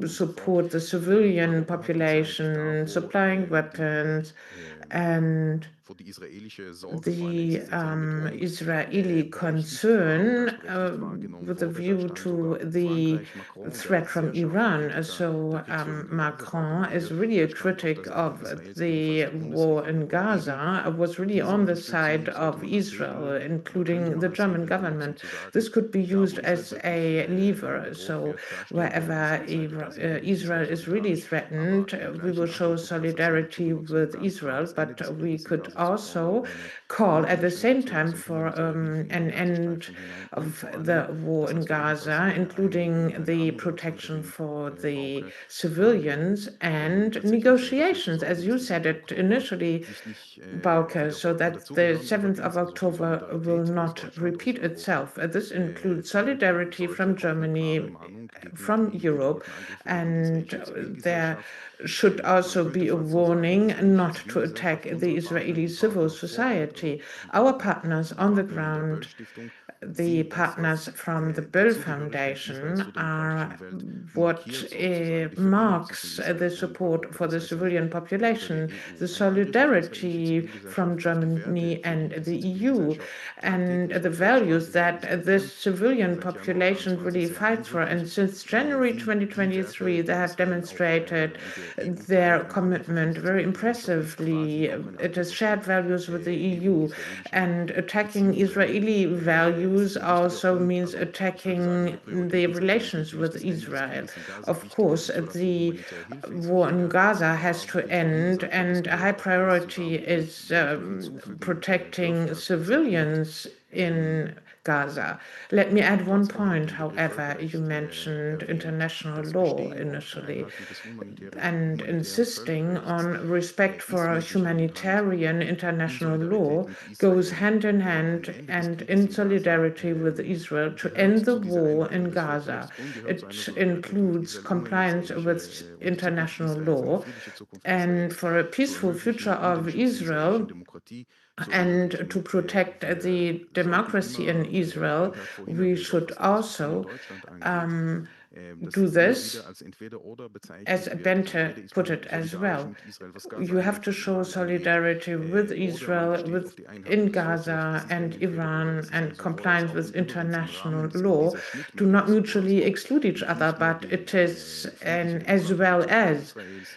Support the civilian population, supplying weapons, and the Israeli concern with a view to the threat from Iran. So Macron is really a critic of the war in Gaza, was really on the side of Israel, including the German government. This could be used as a lever. So wherever Israel is really threatened, we will show solidarity with Israel, but we could also call at the same time for an end of the war in Gaza, including the protection for the civilians and negotiations, as you said it initially, Bauke, so that the 7th of October will not repeat itself. This includes solidarity from Germany, from Europe, and there should also be a warning not to attack the Israeli civil society. Our partners on the ground, the partners from the Böll Foundation, are what marks the support for the civilian population, the solidarity from Germany and the EU, and the values that this civilian population really fights for. And since January 2023, they have demonstrated their commitment very impressively. It is shared values with the EU, and attacking Israeli values also means attacking the relations with Israel. Of course, the war in Gaza has to end, and a high priority is protecting civilians in Gaza. Let me add one point, however. You mentioned international law initially, and insisting on respect for humanitarian international law goes hand in hand and in solidarity with Israel to end the war in Gaza. It includes compliance with international law, and for a peaceful future of Israel, and to protect the democracy in Israel, we should also do this, as Bente put it as well. You have to show solidarity with Israel, in Gaza and Iran, and compliance with international law do not mutually exclude each other, but it is an as well as.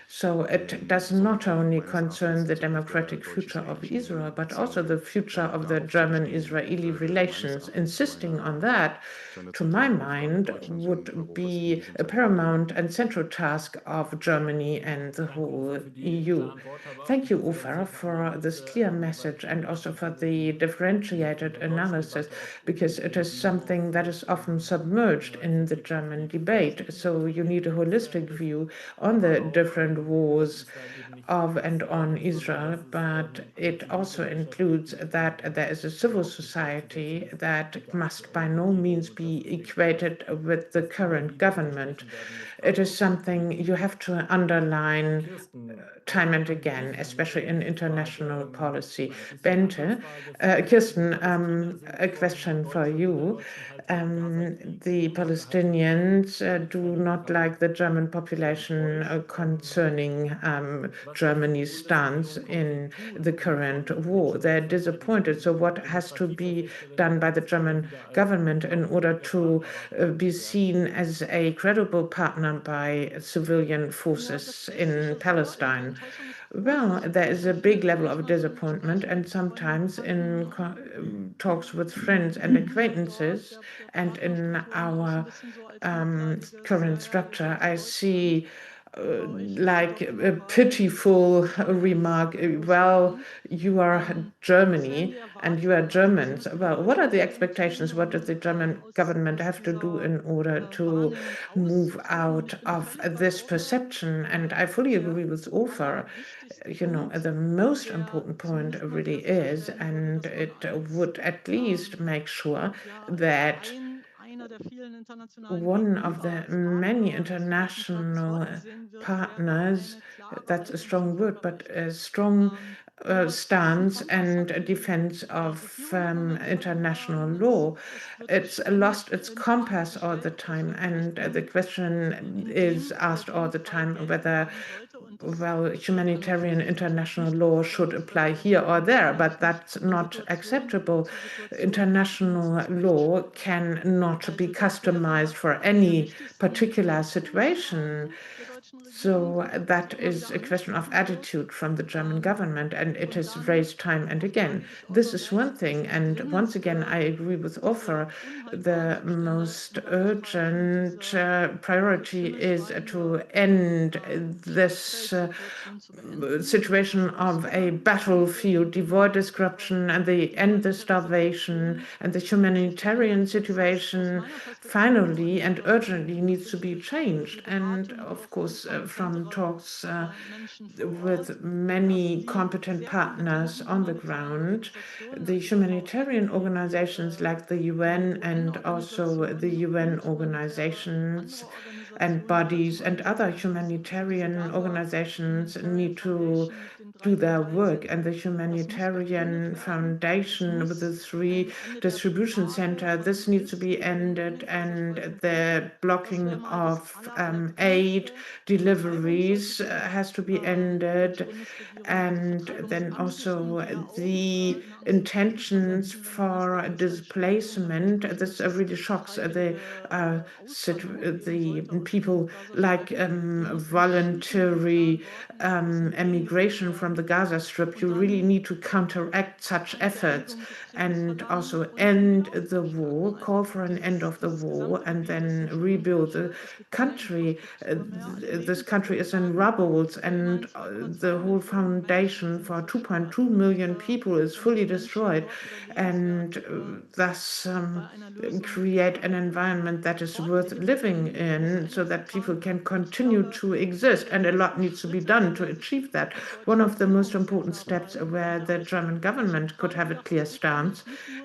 So it does not only concern the democratic future of Israel, but also the future of the German-Israeli relations. Insisting on that, to my mind, would be a paramount and central task of Germany and the whole EU. Thank you, Ufa, for this clear message and also for the differentiated analysis, because it is something that is often submerged in the German debate. So you need a holistic view on the different wars of and on Israel, but it also includes that there is a civil society that must by no means be equated with the current government. It is something you have to underline time and again, especially in international policy. Bente, Kirsten, a question for you. The Palestinians do not like the German population concerning Germany's stance in the current war. They're disappointed. So what has to be done by the German government in order to be seen as a credible partner by civilian forces in Palestine? Well, there is a big level of disappointment, and sometimes in talks with friends and acquaintances and in our current structure, I see like a pitiful remark, well, you are Germany and you are Germans. Well, what are the expectations? What does the German government have to do in order to move out of this perception? And I fully agree with Ofer. You know, the most important point really is, and it would at least make sure that one of the many international partners, that's a strong word, but a strong stance and a defense of international law. It's lost its compass all the time, and the question is asked all the time whether, well, humanitarian international law should apply here or there, but that's not acceptable. International law cannot be customized for any particular situation. So that is a question of attitude from the German government, and it is raised time and again. This is one thing, and once again, I agree with Ofer. The most urgent priority is to end this situation of a battlefield devoid of corruption, and end the starvation, and the humanitarian situation finally and urgently needs to be changed. And of course, from talks with many competent partners on the ground, the humanitarian organizations like the UN and also the UN organizations and bodies and other humanitarian organizations need to do their work, and the humanitarian foundation with the 3 distribution center, this needs to be ended, and the blocking of aid deliveries has to be ended, and then also the intentions for displacement. This really shocks the people, like voluntary emigration from the Gaza Strip. You really need to counteract such efforts and also end the war, call for an end of the war, and then rebuild the country. This country is in rubble, and the whole foundation for 2.2 million people is fully destroyed, and thus create an environment that is worth living in so that people can continue to exist. And a lot needs to be done to achieve that. One of the most important steps where the German government could have a clear stance,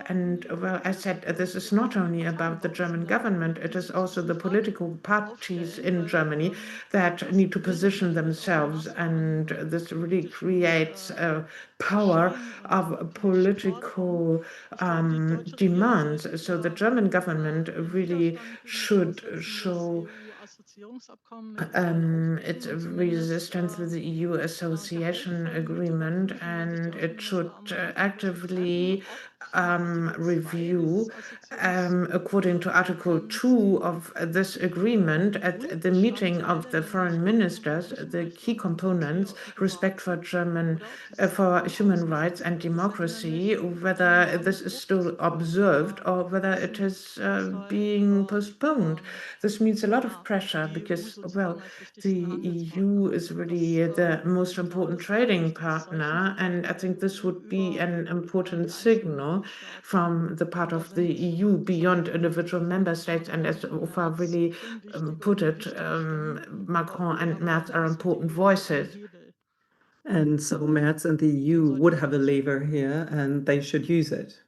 and well, I said this is not only about the German government, it is also the political parties in Germany that need to position themselves, and this really creates a power of political demands. So the German government really should show its resistance to the EU association agreement, and it should actively review, according to Article 2 of this agreement, at the meeting of the foreign ministers, the key components, respect for for human rights and democracy, whether this is still observed or whether it is being postponed. This means a lot of pressure because, well, the EU is really the most important trading partner, and I think this would be an important signal from the part of the EU beyond individual member states. And as Ufa really put it, Macron and Merz are important voices. And so Merz and the EU would have a lever here, and they should use it.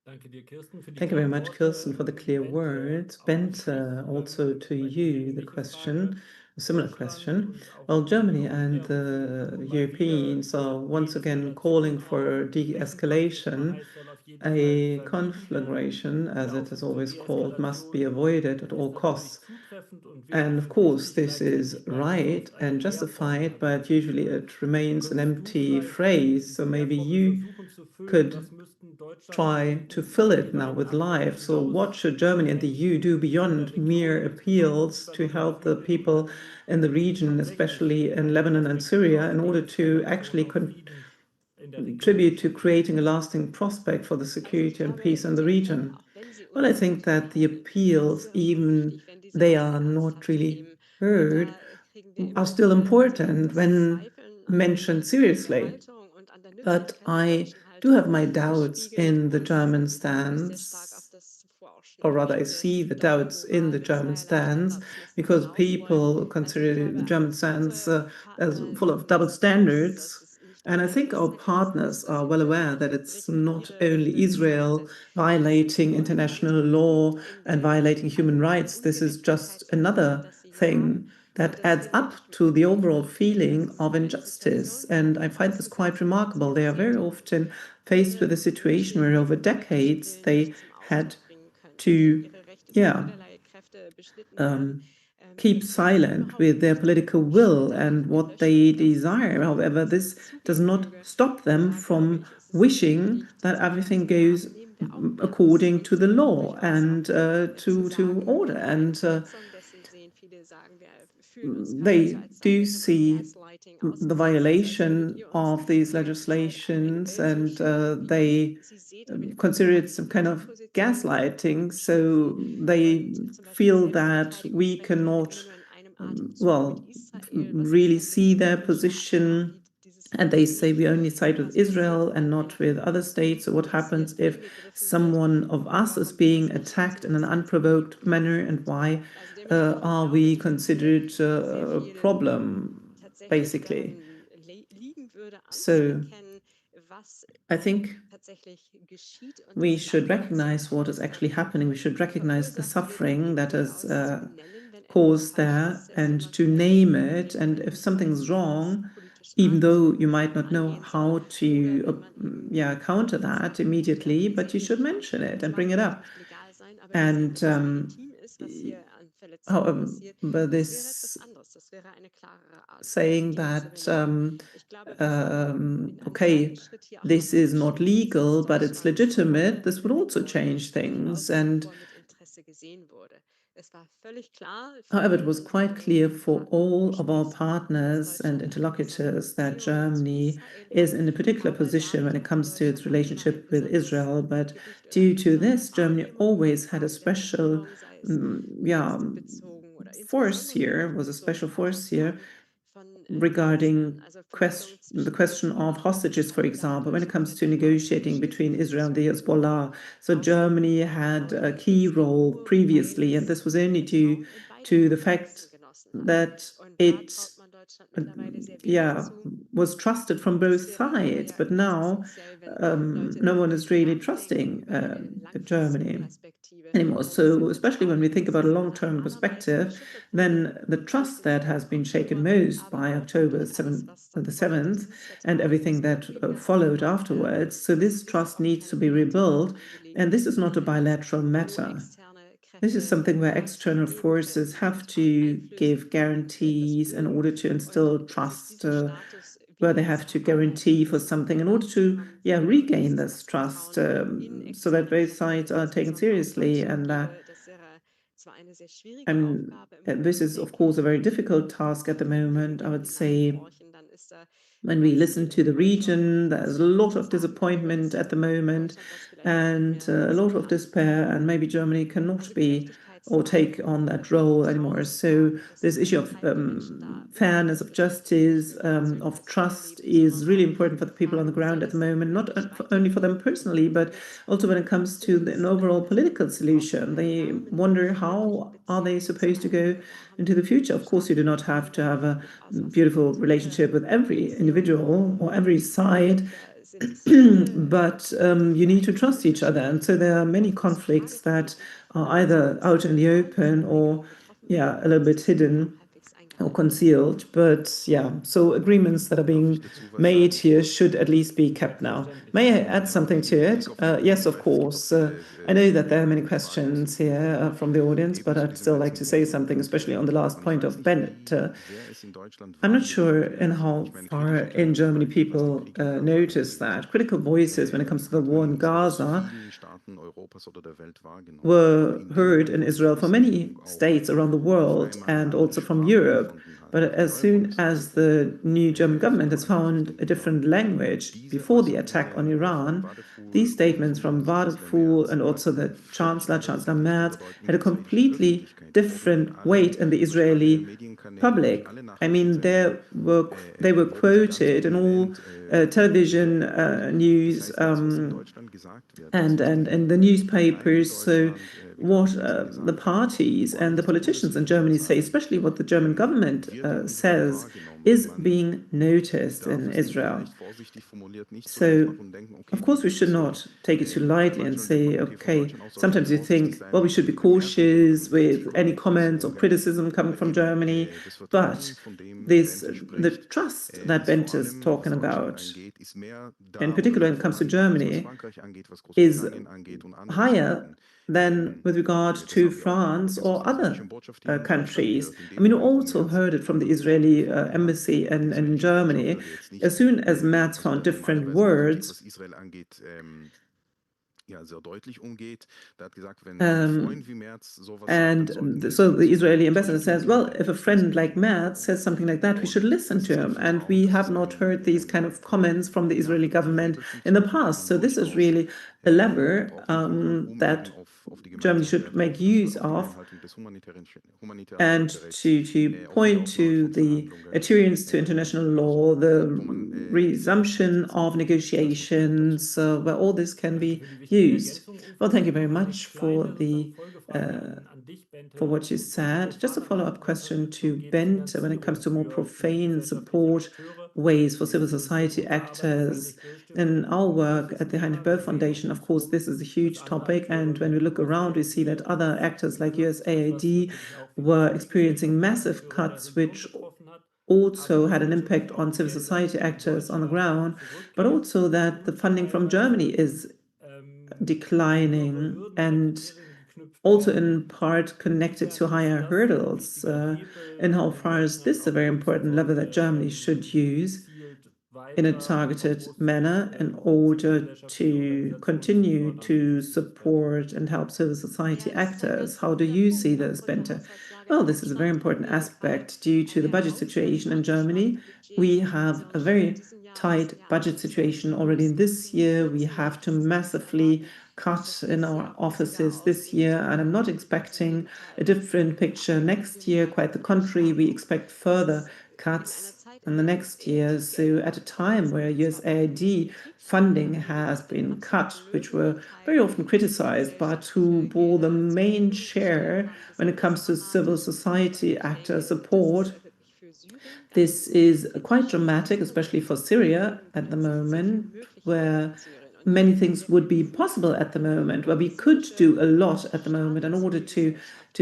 Thank you very much, Kirsten, for the clear words. Bente, also to you, the question, a similar question. Well, Germany and the Europeans are once again calling for de-escalation. A conflagration, as it is always called, must be avoided at all costs. And of course, this is right and justified, but usually it remains an empty phrase. So maybe you could try to fill it now with life. So what should Germany and the EU do beyond mere appeals to help the people in the region, especially in Lebanon and Syria, in order to actually contribute to creating a lasting prospect for the security and peace in the region? Well, I think that the appeals, even they are not really heard, are still important when mentioned seriously. But I do have my doubts in the German stance, or rather, I see the doubts in the German stance, because people consider the German stance as full of double standards. And I think our partners are well aware that it's not only Israel violating international law and violating human rights. This is just another thing that adds up to the overall feeling of injustice. And I find this quite remarkable. They are very often faced with a situation where over decades they had to, keep silent with their political will and what they desire. However, this does not stop them from wishing that everything goes according to the law and to order. And they do see the violation of these legislations, and they consider it some kind of gaslighting. So they feel that we cannot, really see their position. And they say we only side with Israel and not with other states. So what happens if someone of us is being attacked in an unprovoked manner, and why are we considered a problem, basically? So I think we should recognize what is actually happening. We should recognize the suffering that is caused there and to name it. And if something's wrong, even though you might not know how to counter that immediately, but you should mention it and bring it up. And but this saying that okay, this is not legal, but it's legitimate, this would also change things. And however, it was quite clear for all of our partners and interlocutors that Germany is in a particular position when it comes to its relationship with Israel. But due to this, Germany always had a special force here, was a special force here regarding the question of hostages, for example, when it comes to negotiating between Israel and the Hezbollah. So Germany had a key role previously, and this was only due to the fact that it was trusted from both sides. But now no one is really trusting Germany anymore. So especially when we think about a long-term perspective, then the trust that has been shaken most by October 7th and everything that followed afterwards. So this trust needs to be rebuilt, and this is not a bilateral matter. This is something where external forces have to give guarantees in order to instill trust, where they have to guarantee for something in order to regain this trust, so that both sides are taken seriously. And this is, of course, a very difficult task at the moment. I would say when we listen to the region, there's a lot of disappointment at the moment and a lot of despair, and maybe Germany cannot be or take on that role anymore. So this issue of fairness, of justice, of trust is really important for the people on the ground at the moment, not only for them personally, but also when it comes to an overall political solution. They wonder, how are they supposed to go into the future? Of course, you do not have to have a beautiful relationship with every individual or every side, but you need to trust each other. And so there are many conflicts that are either out in the open or, yeah, a little bit hidden or concealed. But yeah, so agreements that are being made here should at least be kept now. May I add something to it? Yes, of course. I know that there are many questions here from the audience, but I'd still like to say something, especially on the last point of Bennett. I'm not sure in how far in Germany people notice that critical voices when it comes to the war in Gaza were heard in Israel from many states around the world and also from Europe. But as soon as the new German government has found a different language before the attack on Iran, these statements from Wadefuhl and also the Chancellor Merz, had a completely different weight in the Israeli public. I mean, they were quoted in all television news and in the newspapers. So what the parties and the politicians in Germany say, especially what the German government says, is being noticed in Israel. So, of course, we should not take it too lightly and say, okay, sometimes you think, well, we should be cautious with any comments or criticism coming from Germany, but the trust that Bent is talking about, in particular when it comes to Germany, is higher than with regard to France or other countries. I mean, you also heard it from the Israeli embassy in Germany. As soon as Merz found different words, so the Israeli ambassador says, well, if a friend like Merz says something like that, we should listen to him. And we have not heard these kind of comments from the Israeli government in the past. So this is really a lever that Germany should make use of, and to point to the adherence to international law, the resumption of negotiations, where all this can be used. Well, thank you very much for what you said. Just a follow-up question to Bent when it comes to more profane support ways for civil society actors. In our work at the Heinrich-Böll Foundation, of course, this is a huge topic. And when we look around, we see that other actors like USAID were experiencing massive cuts, which also had an impact on civil society actors on the ground, but also that the funding from Germany is declining and also in part connected to higher hurdles. And how far is this a very important lever that Germany should use in a targeted manner in order to continue to support and help civil society actors? How do you see this, Bente? Well, this is a very important aspect due to the budget situation in Germany. We have a very tight budget situation already this year. We have to massively cut in our offices this year, and I'm not expecting a different picture next year. Quite the contrary, we expect further cuts in the next year. So at a time where USAID funding has been cut, which were very often criticized, but who bore the main share when it comes to civil society actor support, this is quite dramatic, especially for Syria at the moment, where many things would be possible at the moment, where we could do a lot at the moment in order to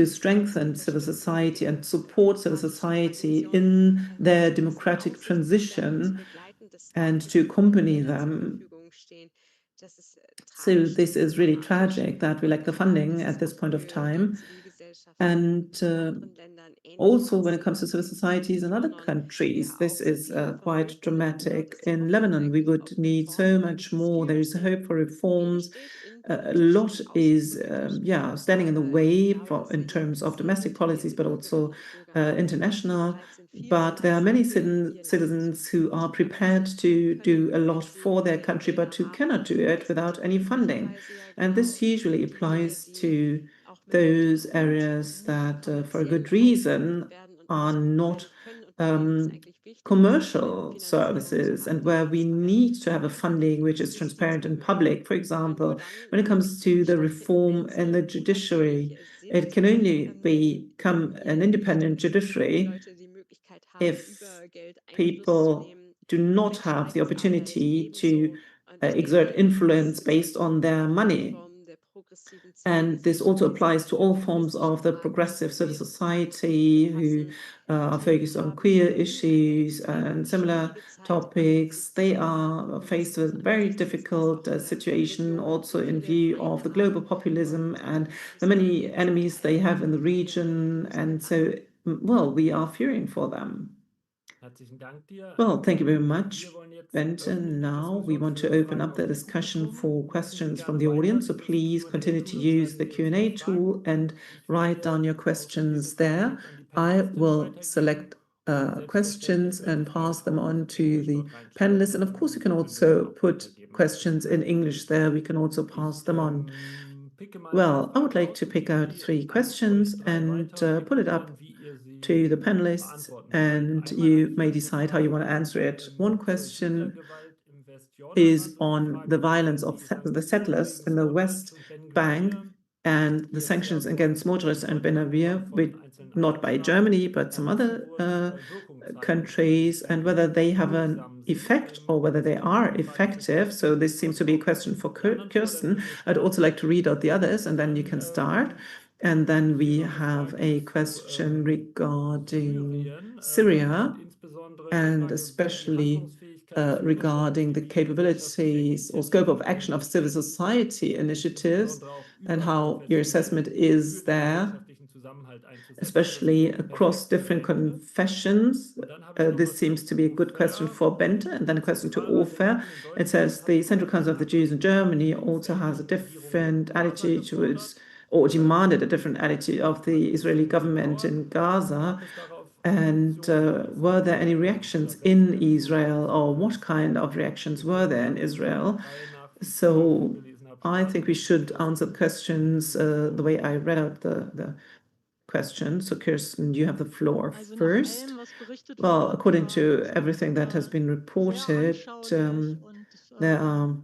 strengthen civil society and support civil society in their democratic transition and to accompany them. So this is really tragic that we lack the funding at this point of time. And also when it comes to civil societies in other countries, this is quite dramatic. In Lebanon, we would need so much more. There is a hope for reforms. A lot is standing in the way in terms of domestic policies, but also international. But there are many citizens who are prepared to do a lot for their country, but who cannot do it without any funding. And this usually applies to those areas that, for a good reason, are not commercial services and where we need to have a funding which is transparent and public. For example, when it comes to the reform in the judiciary, it can only become an independent judiciary if people do not have the opportunity to exert influence based on their money. And this also applies to all forms of the progressive civil society who are focused on queer issues and similar topics. They are faced with a very difficult situation, also in view of the global populism and the many enemies they have in the region. And so, well, we are fearing for them. Well, thank you very much, Benton. Now we want to open up the discussion for questions from the audience. So please continue to use the Q&A tool and write down your questions there. I will select questions and pass them on to the panelists. And of course, you can also put questions in English there. We can also pass them on. Well, I would like to pick out 3 questions and put it up to the panelists, and you may decide how you want to answer it. One question is on the violence of the settlers in the West Bank and the sanctions against motorists and Benavir, not by Germany, but some other countries, and whether they have an effect or whether they are effective. So this seems to be a question for Kirsten. I'd also like to read out the others, and then you can start. And then we have a question regarding Syria, and especially regarding the capabilities or scope of action of civil society initiatives and how your assessment is there, especially across different confessions. This seems to be a good question for Bente. And then a question to Ofer. It says the Central Council of the Jews in Germany also has a different attitude towards, or demanded a different attitude of the Israeli government in Gaza. And were there any reactions in Israel, or what kind of reactions were there in Israel? So I think we should answer the questions the way I read out the question. So Kirsten, you have the floor first. Well, according to everything that has been reported, there are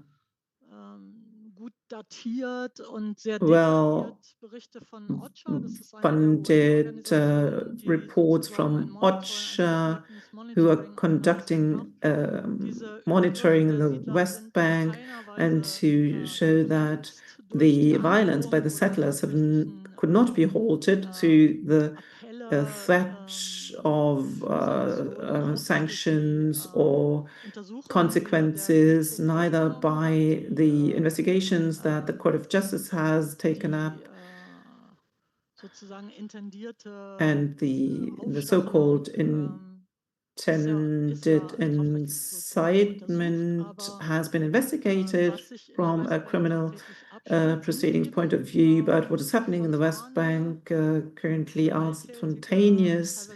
funded reports from OCHA, who are conducting monitoring in the West Bank, and to show that the violence by the settlers could not be halted through the threat of sanctions or consequences, neither by the investigations that the Court of Justice has taken up and the so-called intended incitement has been investigated from a criminal proceedings point of view. But what is happening in the West Bank currently are spontaneous,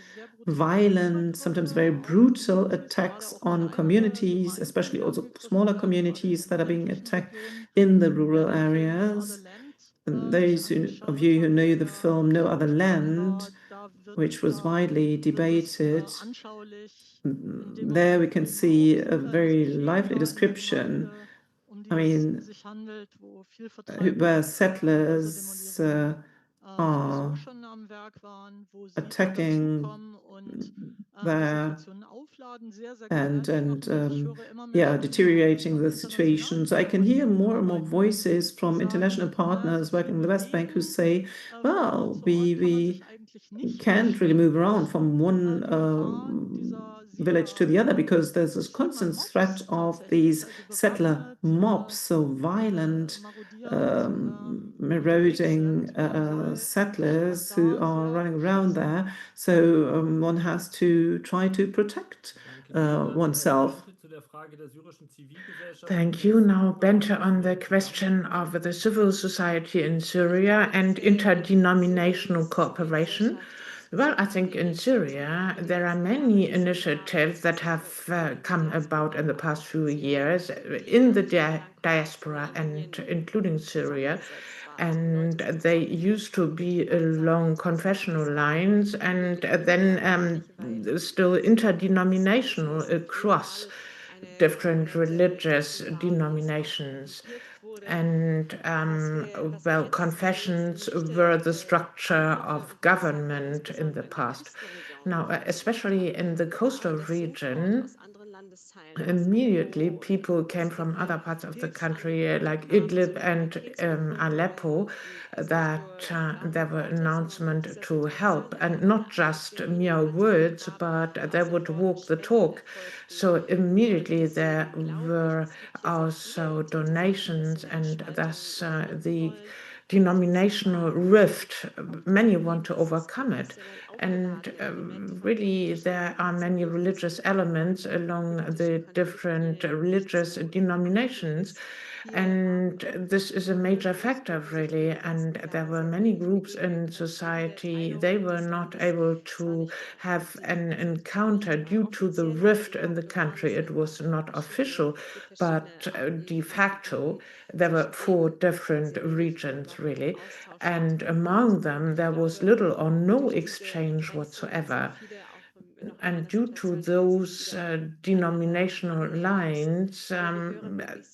violent, sometimes very brutal attacks on communities, especially also smaller communities that are being attacked in the rural areas. And those of you who know the film No Other Land, which was widely debated, there we can see a very lively description. I mean, where settlers are attacking there and deteriorating the situation. So I can hear more and more voices from international partners working in the West Bank who say, well, we can't really move around from one village to the other because there's this constant threat of these settler mobs, so violent, marauding settlers who are running around there. So one has to try to protect oneself. Thank you. Now, Bente, on the question of the civil society in Syria and interdenominational cooperation. Well, I think in Syria, there are many initiatives that have come about in the past few years in the diaspora and including Syria. And they used to be along confessional lines and then still interdenominational across different religious denominations. And well, confessions were the structure of government in the past. Now, especially in the coastal region, immediately people came from other parts of the country, like Idlib and Aleppo, that there were announcements to help, and not just mere words, but they would walk the talk. So immediately there were also donations, and thus the denominational rift, many want to overcome it. And really, there are many religious elements along the different religious denominations. And this is a major factor, really. And there were many groups in society, they were not able to have an encounter due to the rift in the country. It was not official, but de facto, there were 4 different regions, really. And among them, there was little or no exchange whatsoever. And due to those denominational lines,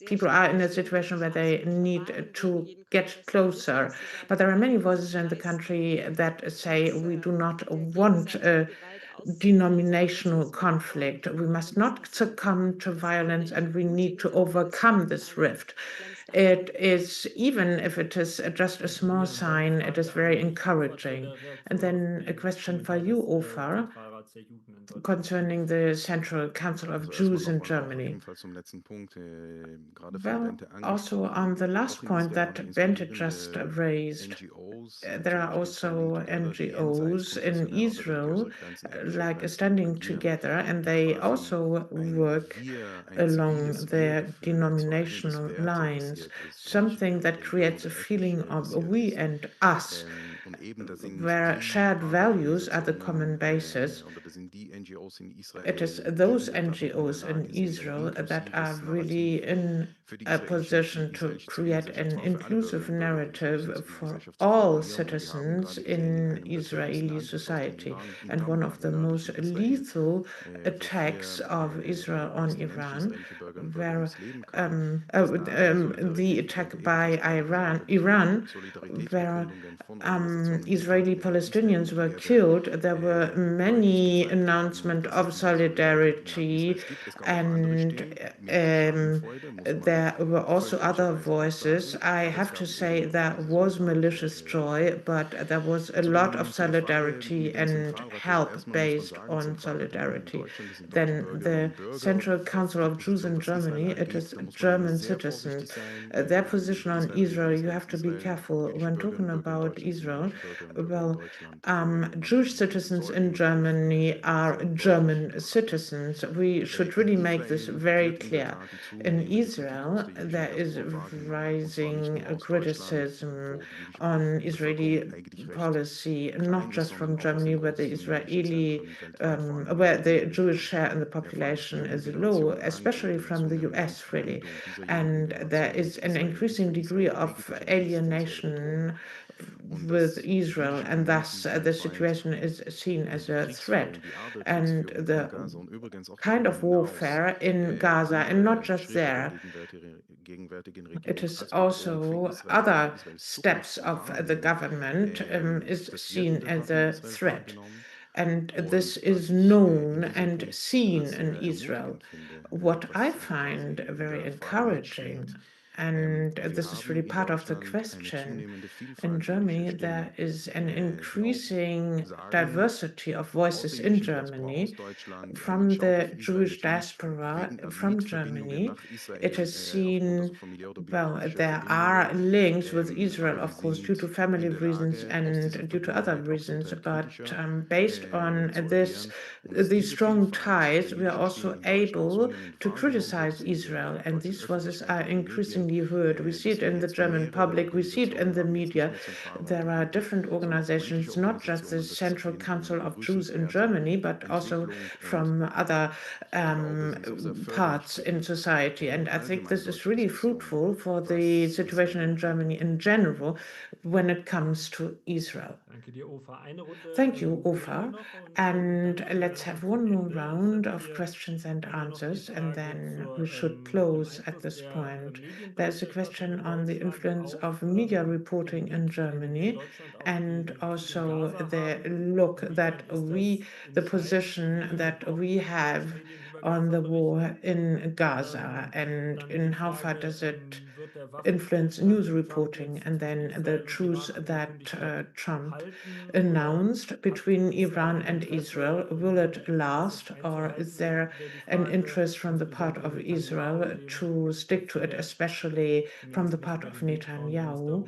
people are in a situation where they need to get closer. But there are many voices in the country that say we do not want a denominational conflict. We must not succumb to violence, and we need to overcome this rift. It is, even if it is just a small sign, it is very encouraging. And then a question for you, Ofer, concerning the Central Council of Jews in Germany. Well, also on the last point that Bente just raised, there are also NGOs in Israel, like standing together, and they also work along their denominational lines, something that creates a feeling of we and us, where shared values are the common basis. It is those NGOs in Israel that are really in a position to create an inclusive narrative for all citizens in Israeli society. And one of the most lethal attacks of Israel on Iran, where the attack by Iran, where Israeli Palestinians were killed, there were many announcements of solidarity, and there were also other voices. I have to say there was malicious joy, but there was a lot of solidarity and help based on solidarity. Then the Central Council of Jews in Germany, it is German citizens. Their position on Israel, you have to be careful when talking about Israel. Well, Jewish citizens in Germany are German citizens. We should really make this very clear. In Israel, there is rising criticism on Israeli policy, not just from Germany, where the Jewish share in the population is low, especially from the US, really. And there is an increasing degree of alienation with Israel, and thus the situation is seen as a threat. And the kind of warfare in Gaza, and not just there, it is also other steps of the government is seen as a threat. And this is known and seen in Israel. What I find very encouraging, and this is really part of the question, in Germany, there is an increasing diversity of voices in Germany from the Jewish diaspora from Germany. It is seen, well, there are links with Israel, of course, due to family reasons and due to other reasons, but based on these strong ties, we are also able to criticize Israel, and these voices are increasingly heard. We see it in the German public, we see it in the media. There are different organizations, not just the Central Council of Jews in Germany, but also from other parts in society. And I think this is really fruitful for the situation in Germany in general when it comes to Israel. Thank you, Ofer. And let's have one more round of questions and answers, and then we should close at this point. There's a question on the influence of media reporting in Germany, and also the position that we have on the war in Gaza, and in how far does it influence news reporting, and then the truce that Trump announced between Iran and Israel. Will it last, or is there an interest from the part of Israel to stick to it, especially from the part of Netanyahu,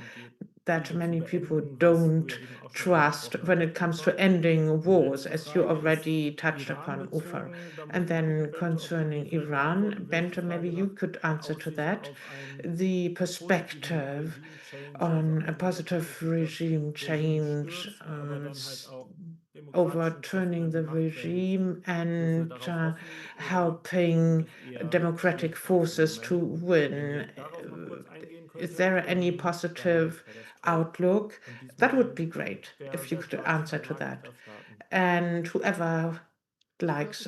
that many people don't trust when it comes to ending wars, as you already touched upon, Ufer? And then concerning Iran, Bente, maybe you could answer to that. The perspective on a positive regime change, overturning the regime and helping democratic forces to win. Is there any positive outlook? That would be great if you could answer to that. And whoever likes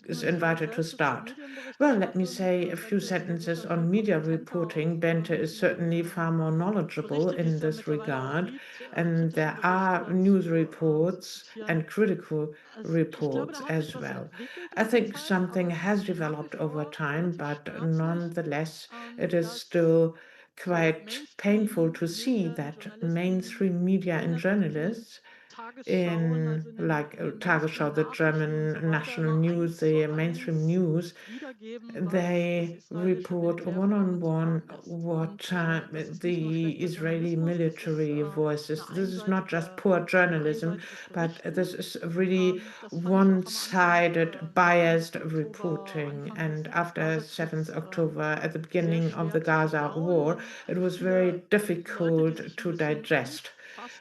is invited to start. Well, let me say a few sentences on media reporting. Bente is certainly far more knowledgeable in this regard, and there are news reports and critical reports as well. I think something has developed over time, but nonetheless, it is still quite painful to see that mainstream media and journalists in like Tagesschau, the German national news, the mainstream news, they report one-on-one what the Israeli military voices. This is not just poor journalism, but this is really one-sided, biased reporting. And after 7th October, at the beginning of the Gaza war, it was very difficult to digest.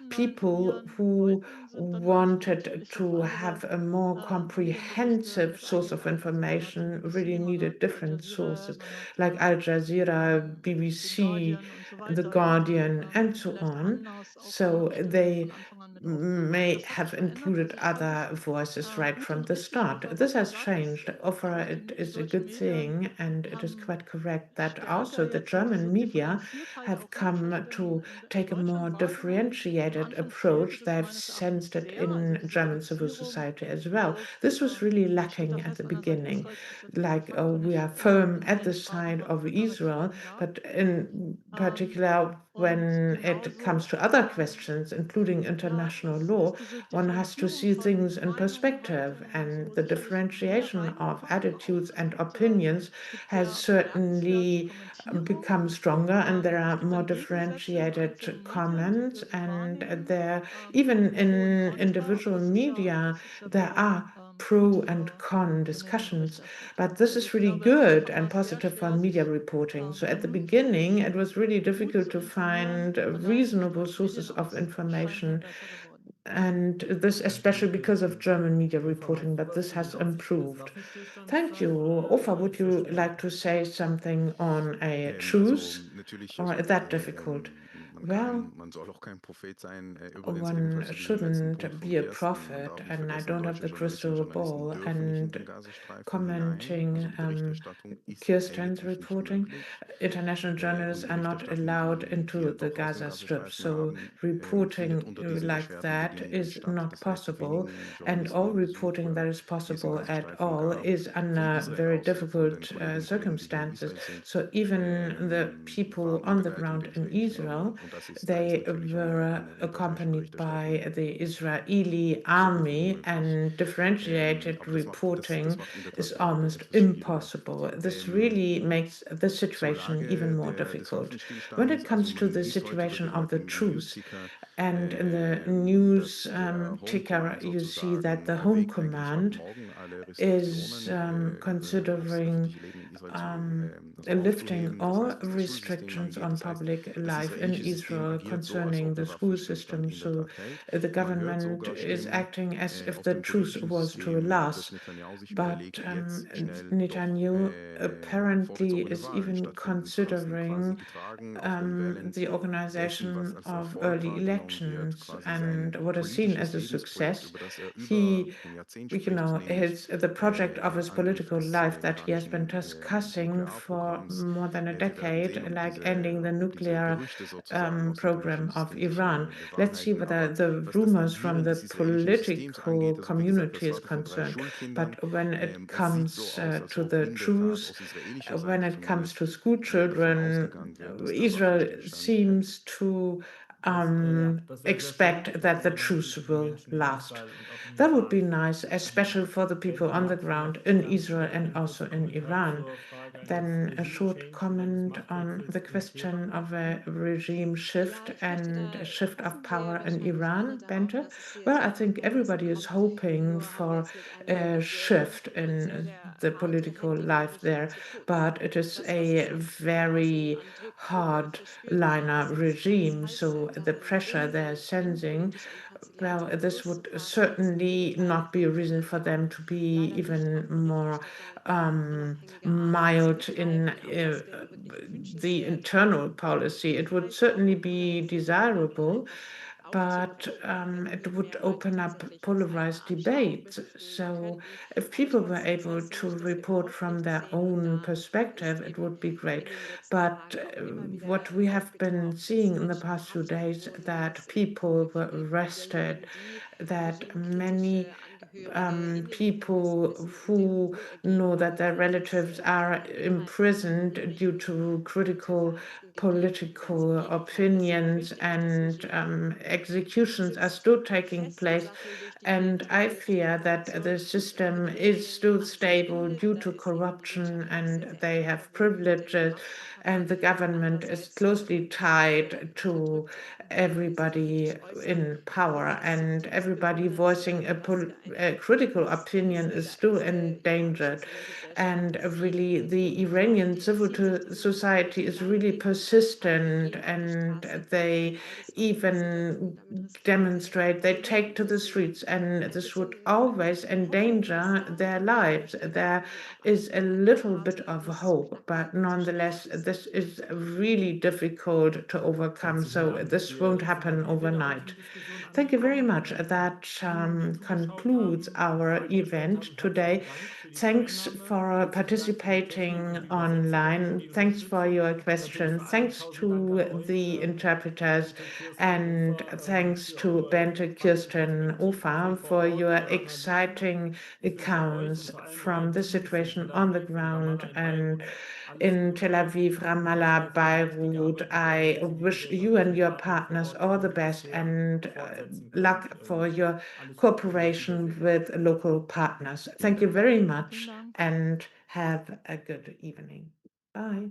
People who wanted to have a more comprehensive source of information really needed different sources, like Al Jazeera, BBC, The Guardian, and so on. So they may have included other voices right from the start. This has changed. Overall, it is a good thing, and it is quite correct that also the German media have come to take a more differentiated approach. They've sensed it in German civil society as well. This was really lacking at the beginning. Like, we are firm at the side of Israel, but in particular, when it comes to other questions, including international law, one has to see things in perspective, and the differentiation of attitudes and opinions has certainly become stronger, and there are more differentiated comments, and there, even in individual media, there are pro and con discussions. But this is really good and positive for media reporting. So at the beginning, it was really difficult to find reasonable sources of information, and this especially because of German media reporting, but this has improved. Thank you. Ofa, would you like to say something on a truce, or is that difficult? Well, man soll auch kein Prophet sein. Übrigens one ebenfalls zu diesem letzten Punkt shouldn't vom be a 1. Man prophet, darf nicht and I vergessen, don't have deutsche the Journalistinnen und crystal Journalisten ball. dürfen nicht in And den Gazastreifen hinein. Also commenting Berichterstattung ist Kirsten's eigentlich nicht reporting, möglich. international journalists Und are not Berichterstattung, allowed die into wir the doch aus dem Gaza Strip. Gazastreifen So haben, findet reporting unter diesen like erschwerten that Bedingungen is statt. not Das heißt, die possible, wenigen and all journalistischen reporting that Besuche, is die es im possible at Gazastreifen all gab, is von under Israel very aus, von den difficult Kolleginnen und Kollegen, die hier in circumstances. Israel sind, So even the people waren on the unbegleitet ground im in israelischen Israel, Raum. Und da ist they natürlich were eine unterschiedliche accompanied Berichterstattung by the Israeli so gut wie army, unmöglich. and differentiated Aber reporting das macht in der is Tat die Arbeit almost etwas schwieriger. impossible. This really makes the Zur situation even Lage more des difficult. When it Waffenstillstands, also comes to man the liest heute über situation die of the Erwartungen im truce, Newsticker, and in the news dass der Home ticker, Command you see that sozusagen the Home erwägt eigentlich ab Command morgen alle is Restriktionen über das considering öffentliche Leben in Israel also lifting aufzuheben. Das all heißt, was das Schulsystem restrictions angeht. on Das heißt, public das life in israelische System Israel agiert so, als concerning ob the der school Waffenstillstand system. in der So Tat hält. the Man hört government sogar is Stimmen acting as if aus the dem truce politischen was to System, dass last. Netanyahu sich But überlegt, jetzt schnell doch Netanyahu apparently vorgezogene is Wahlen even stattfinden zu lassen, quasi considering getragen auf den Wellen the dessen, was organization als of Erfolg early wahrgenommen wird, elections, quasi sein and what is seen politisches as a Lebensprojekt, success. über das er über He, ein Jahrzehnt you spricht, know, nämlich his with the project of his political life that he has been discussing for more than a decade, like ending the nuclear program of Iran. Let's see whether the rumors from the political community is concerned. But when it comes to the truth, when it comes to school children, Israel seems to expect that the truce will last. That would be nice, especially for the people on the ground in Israel and also in Iran. Then a short comment on the question of a regime shift and a shift of power in Iran, Bente. Well, I think everybody is hoping for a shift in the political life there, but it is a very hardliner regime, so the pressure they're sensing, well, this would certainly not be a reason for them to be even more mild in the internal policy. It would certainly be desirable, but it would open up polarized debates. So if people were able to report from their own perspective, it would be great. But what we have been seeing in the past few days, that people were arrested, that many people who know that their relatives are imprisoned due to critical political opinions, and executions are still taking place. And I fear that the system is still stable due to corruption, and they have privileges, and the government is closely tied to everybody in power, and everybody voicing a critical opinion is still endangered. And really, the Iranian civil society is really persistent, and they even demonstrate, they take to the streets, and this would always endanger their lives. There is a little bit of hope, but nonetheless, this is really difficult to overcome, so this won't happen overnight. Thank you very much. That concludes our event today. Thanks for participating online. Thanks for your questions. Thanks to the interpreters, and thanks to Bente, Kirsten, Ufa for your exciting accounts from the situation on the ground and in Tel Aviv, Ramallah, Beirut. I wish you and your partners all the best, and luck for your cooperation with local partners. Thank you very much, and have a good evening. Bye.